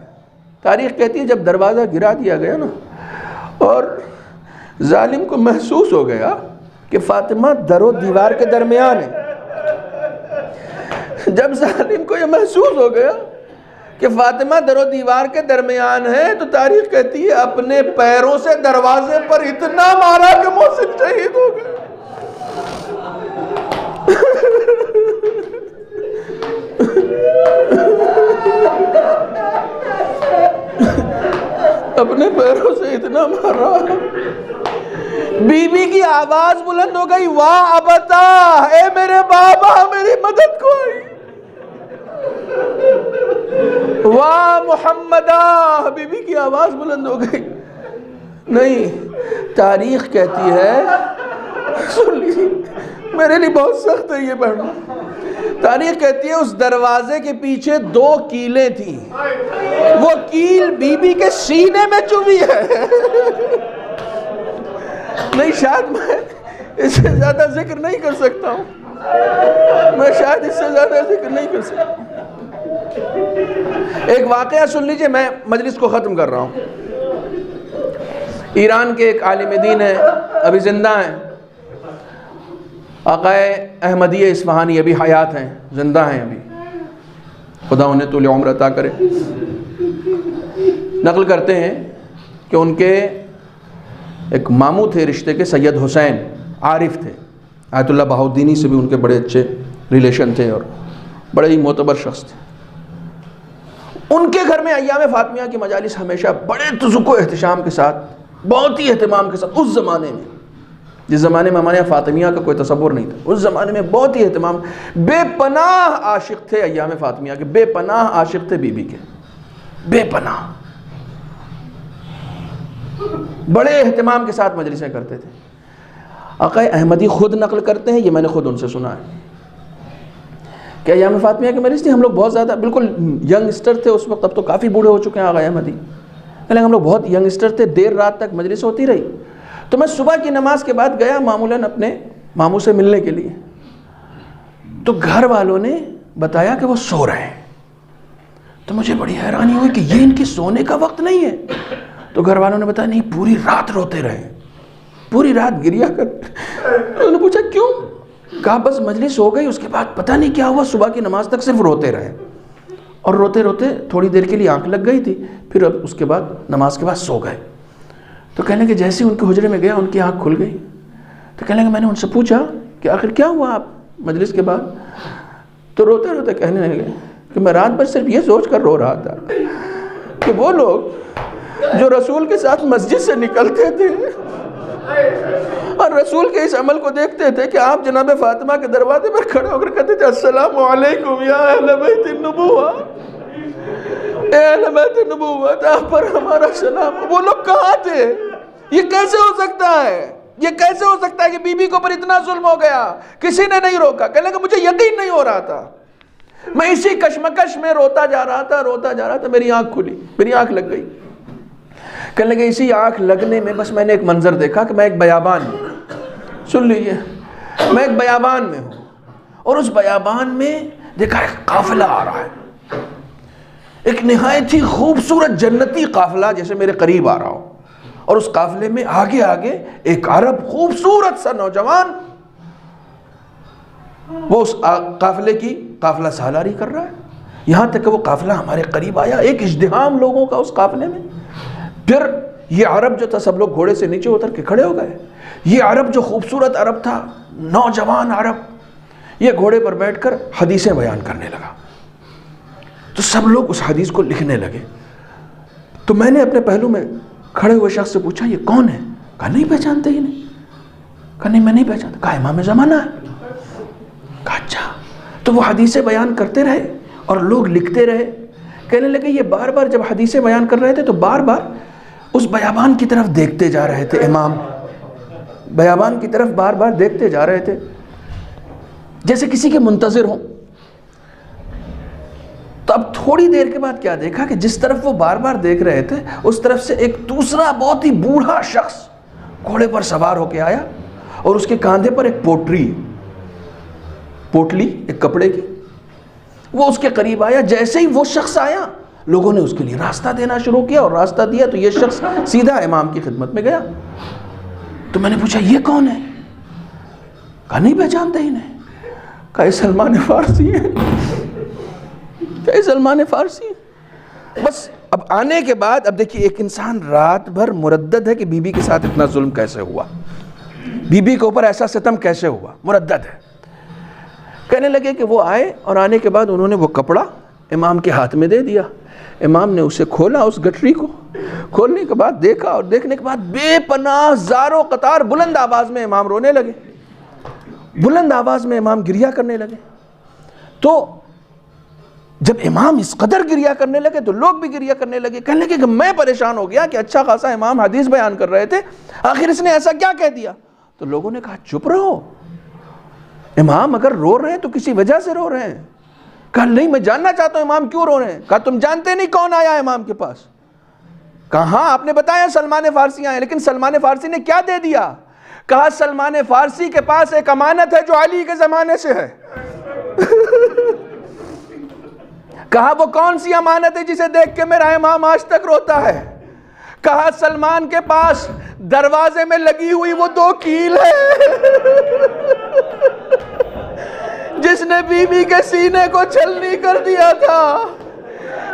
تاریخ کہتی ہے جب دروازہ گرا دیا گیا نا اور ظالم کو محسوس ہو گیا کہ فاطمہ در و دیوار کے درمیان ہے، جب ظالم کو یہ محسوس ہو گیا کہ فاطمہ در و دیوار کے درمیان ہے تو تاریخ کہتی ہے اپنے پیروں سے دروازے پر اتنا مارا کہ محسن شہید ہو گئے. اپنے پیروں سے اتنا مارا، بی بی کی آواز بلند ہو گئی، واہ ابتا، اے میرے بابا میری مدد کو آئی، واہ محمدہ، بی بی کی آواز بلند ہو گئی. نہیں، تاریخ کہتی ہے، سن لیجیے میرے لیے بہت سخت ہے یہ پڑھنا. تاریخ کہتی ہے اس دروازے کے پیچھے 2 کیلیں تھیں، وہ کیل بی بی کے سینے میں چبھی ہے. نہیں، شاید میں اس سے زیادہ ذکر نہیں کر سکتا ہوں، میں شاید اس سے زیادہ ذکر نہیں کر سکتا. ایک واقعہ سن لیجئے، میں مجلس کو ختم کر رہا ہوں. ایران کے ایک عالم دین ہیں، ابھی زندہ ہیں، آقائے احمدیہ اصفہانی، ابھی حیات ہیں، زندہ ہیں ابھی، خدا انہیں طول عمر عطا کرے. نقل کرتے ہیں کہ ان کے ایک ماموں تھے رشتے کے، سید حسین، عارف تھے، آیت اللہ بہاؤالدینی سے بھی ان کے بڑے اچھے ریلیشن تھے اور بڑے ہی معتبر شخص تھے. ان کے گھر میں ایام فاطمیہ کی مجالس ہمیشہ بڑے تذکر و احتشام کے ساتھ، بہت ہی اہتمام کے ساتھ، اس زمانے میں، جس زمانے میں ہمارے یہاں فاطمیہ کا کوئی تصور نہیں تھا، اس زمانے میں بہت ہی اہتمام، بے پناہ عاشق تھے ایام فاطمیہ کے، بے پناہ عاشق تھے بی بی کے، بے پناہ، بڑے اہتمام کے ساتھ مجلسیں کرتے تھے. آقا احمدی خود نقل کرتے ہیں، یہ میں نے خود ان سے سنا ہے کہ ایام فاطمیہ کی مجلس تھی، ہم لوگ بہت زیادہ بالکل ینگسٹر تھے اس وقت، اب تو کافی بوڑھے ہو چکے ہیں آقا احمدی. کہنے لگے ہم لوگ بہت ینگسٹر تھے، دیر رات تک مجلس ہوتی رہی، تو میں صبح کی نماز کے بعد گیا معمولاً اپنے ماموں سے ملنے کے لیے، تو گھر والوں نے بتایا کہ وہ سو رہے ہیں، تو مجھے بڑی حیرانی ہوئی کہ یہ ان کے سونے کا وقت نہیں ہے. تو گھر والوں نے بتایا نہیں، پوری رات روتے رہے، پوری رات گریا کر. انہوں نے پوچھا کیوں؟ کہا بس مجلس ہو گئی، اس کے بعد پتہ نہیں کیا ہوا، صبح کی نماز تک صرف روتے رہے، اور روتے روتے تھوڑی دیر کے لیے آنکھ لگ گئی تھی، پھر اب اس کے بعد نماز کے بعد سو گئے. تو کہنے لگے جیسے ان کے حجرے میں گیا ان کی آنکھ کھل گئی. تو کہنے لگے میں نے ان سے پوچھا کہ آخر کیا ہوا آپ مجلس کے بعد؟ تو روتے روتے کہنے لگے کہ میں رات بھر صرف یہ سوچ کر رو رہا تھا کہ وہ لوگ جو رسول کے ساتھ مسجد سے نکلتے تھے اور رسول کے اس عمل کو دیکھتے تھے کہ آپ جناب فاطمہ کے دروازے پر کھڑے ہو کر کہتے تھے السلام علیکم یا اہل بیت النبوہ، اے اہل بیت النبوت آپ پر ہمارا سلام. وہ لوگ کہاں تھے؟ یہ کیسے ہو سکتا ہے؟ یہ کیسے ہو سکتا ہے کہ بی بی کو پر اتنا ظلم ہو گیا، کسی نے نہیں روکا؟ کہنے لگا مجھے یقین نہیں ہو رہا تھا، میں اسی کشمکش میں روتا جا رہا تھا، میری آنکھ کھلی، میری آنکھ لگ گئی. کہنے لگے اسی آنکھ لگنے میں بس میں نے ایک منظر دیکھا کہ میں ایک بیابان ہوں، سن لیجئے، میں ایک بیابان میں ہوں، اور اس بیابان میں دیکھا ایک قافلہ آ رہا ہے، ایک نہایت ہی خوبصورت جنتی قافلہ جیسے میرے قریب آ رہا ہو، اور اس قافلے میں آگے آگے ایک عرب خوبصورت سا نوجوان وہ اس قافلے کی قافلہ سالاری کر رہا ہے. یہاں تک کہ وہ قافلہ ہمارے قریب آیا، ایک ازدحام لوگوں کا اس قافلے میں. پھر یہ عرب جو تھا سب لوگ گھوڑے سے نیچے اتر کے کھڑے ہو گئے. یہ عرب جو خوبصورت عرب تھا، نوجوان عرب، یہ گھوڑے پر بیٹھ کر حدیثیں بیان کرنے لگا. تو سب لوگ اس حدیث کو لکھنے لگے. تو میں نے اپنے پہلو میں کھڑے ہوئے شخص سے پوچھا یہ کون ہے؟ کہا نہیں پہچانتے ہی نہیں. کہا نہیں میں نہیں پہچانتا. کہا امام زمانہ ہے. کہا اچھا. تو وہ حدیثیں بیان کرتے رہے اور لوگ لکھتے رہے. کہنے لگے یہ بار بار جب حدیثیں بیان کر رہے تھے تو بار بار اس بیابان کی طرف دیکھتے جا رہے تھے. امام بیابان کی طرف بار بار دیکھتے جا رہے تھے جیسے کسی کے منتظر ہوں. تو اب تھوڑی دیر کے بعد کیا دیکھا کہ جس طرف وہ بار بار دیکھ رہے تھے اس طرف سے ایک دوسرا بہت ہی بوڑھا شخص گھوڑے پر سوار ہو کے آیا، اور اس کے کاندھے پر ایک پوٹلی ایک کپڑے کی. وہ اس کے قریب آیا. جیسے ہی وہ شخص آیا لوگوں نے اس کے لیے راستہ دینا شروع کیا، اور راستہ دیا تو یہ شخص سیدھا امام کی خدمت میں گیا. تو میں نے پوچھا یہ کون ہے؟ کہا نہیں پہچانتے ہی نہیں. کہا یہ سلمان فارسی ہے. کہا سلمان فارسی ہے. بس اب آنے کے بعد اب دیکھیے ایک انسان رات بھر مردد ہے کہ بی بی کے ساتھ اتنا ظلم کیسے ہوا، بی بی کے اوپر ایسا ستم کیسے ہوا، مردد ہے. کہنے لگے کہ وہ آئے اور آنے کے بعد انہوں نے وہ کپڑا امام کے ہاتھ میں دے دیا. امام نے اسے کھولا، اس گٹری کو کھولنے کے بعد دیکھا، اور دیکھنے کے بعد بے پناہ زاروں قطار بلند آواز میں امام رونے لگے، بلند آواز میں امام گریہ کرنے لگے. تو جب امام اس قدر گریہ کرنے لگے تو لوگ بھی گریہ کرنے لگے. کہنے لگے کہ میں پریشان ہو گیا کہ اچھا خاصا امام حدیث بیان کر رہے تھے، آخر اس نے ایسا کیا کہہ دیا. تو لوگوں نے کہا چپ رہو، امام اگر رو رہے ہیں تو کسی وجہ سے رو رہے ہیں. کہا نہیں میں جاننا چاہتا ہوں امام کیوں رو رہے ہیں. کہا تم جانتے نہیں کون آیا امام کے پاس. کہا ہاں آپ نے بتایا سلمان فارسی آئے، لیکن سلمان فارسی نے کیا دے دیا. کہا سلمان فارسی کے پاس ایک امانت ہے جو علی کے زمانے سے ہے. کہا وہ کون سی امانت ہے جسے دیکھ کے میرا امام آج تک روتا ہے. کہا سلمان کے پاس دروازے میں لگی ہوئی وہ 2 کیل ہے جس نے بی بی کے سینے کو چھلنی کر دیا تھا.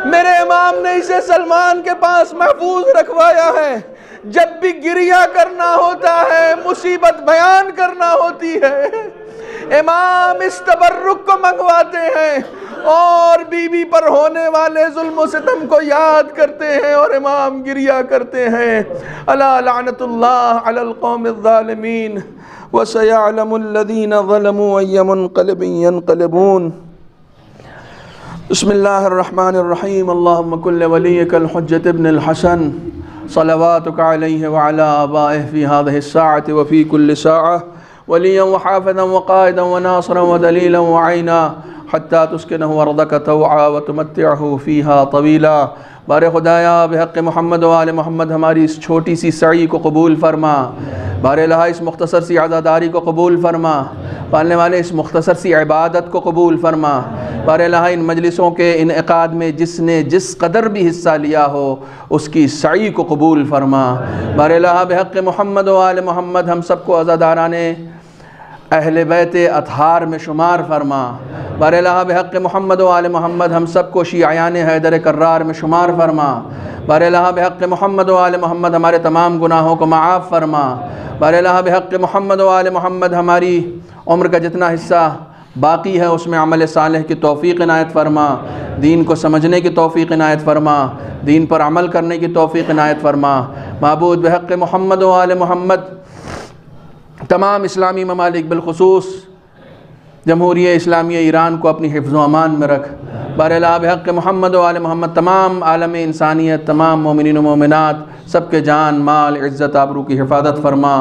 میرے امام نے اسے سلمان کے پاس محفوظ رکھوایا ہے. جب بھی گریہ کرنا ہوتا ہے، مصیبت بیان کرنا ہوتی ہے، امام اس تبرک کو منگواتے ہیں اور بی بی پر ہونے والے ظلم و ستم کو یاد کرتے ہیں اور امام گریہ کرتے ہیں. الا لعنت اللہ علی القوم الظالمین وسيعلم الذين ظلموا أي منقلب ينقلبون. بسم الله الرحمن الرحيم. اللهم كن لوليك الحجة ابن الحسن صلواتك عليه وعلى آبائه في هذه الساعة وفي كل ساعة وليا وحافظا وقائدا وناصرا ودليلا وعينا حتى تسكنه أرضك طوعا وتمتعه فيها طويلا بار خدایا بحق محمد و آل محمد ہماری اس چھوٹی سی سعی کو قبول فرما، بار الہ اس مختصر سی عزاداری کو قبول فرما، پالنے والے اس مختصر سی عبادت کو قبول فرما، بار الہ ان مجلسوں کے انعقاد میں جس نے جس قدر بھی حصہ لیا ہو اس کی سعی کو قبول فرما، بار الہ بحق محمد و آل محمد ہم سب کو عزاداران اہل بیت اطہار میں شمار فرما، بار الہ بحق محمد و آل محمد ہم سب کو شیعیان حیدر کرار میں شمار فرما، بار الہ بحق محمد و آل محمد ہمارے تمام گناہوں کو معاف فرما، بار الہ بحق محمد و آل محمد ہماری عمر کا جتنا حصہ باقی ہے اس میں عمل صالح کی توفیق عنایت فرما، دین کو سمجھنے کی توفیق عنایت فرما، دین پر عمل کرنے کی توفیق عنایت فرما۔ معبود بحق محمد و آل محمد تمام اسلامی ممالک بالخصوص جمہوریہ اسلامیہ ایران کو اپنی حفظ و امان میں رکھ، بار الہ بحق محمد و آل محمد تمام عالم انسانیت، تمام مومنین و مومنات سب کے جان مال عزت آبرو کی حفاظت فرما۔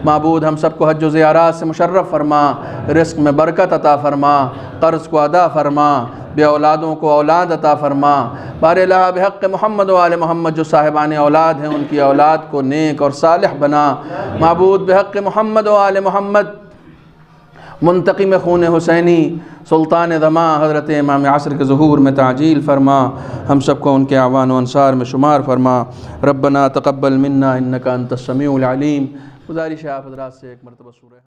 معبود ہم سب کو حج و زیارات سے مشرف فرما، رزق میں برکت عطا فرما، قرض کو ادا فرما، بے اولادوں کو اولاد عطا فرما، بار الہ بحق محمد و آل محمد جو صاحبان اولاد ہیں ان کی اولاد کو نیک اور صالح بنا۔ معبود بحق محمد و آل محمد منتقم خون حسینی سلطان دماء حضرت امام عصر کے ظہور میں تعجیل فرما، ہم سب کو ان کے اعوان و انصار میں شمار فرما۔ ربنا تقبل منا انک انت السمیع العلیم۔ گزارش ہے آپ حضرات سے ایک مرتبہ سورہ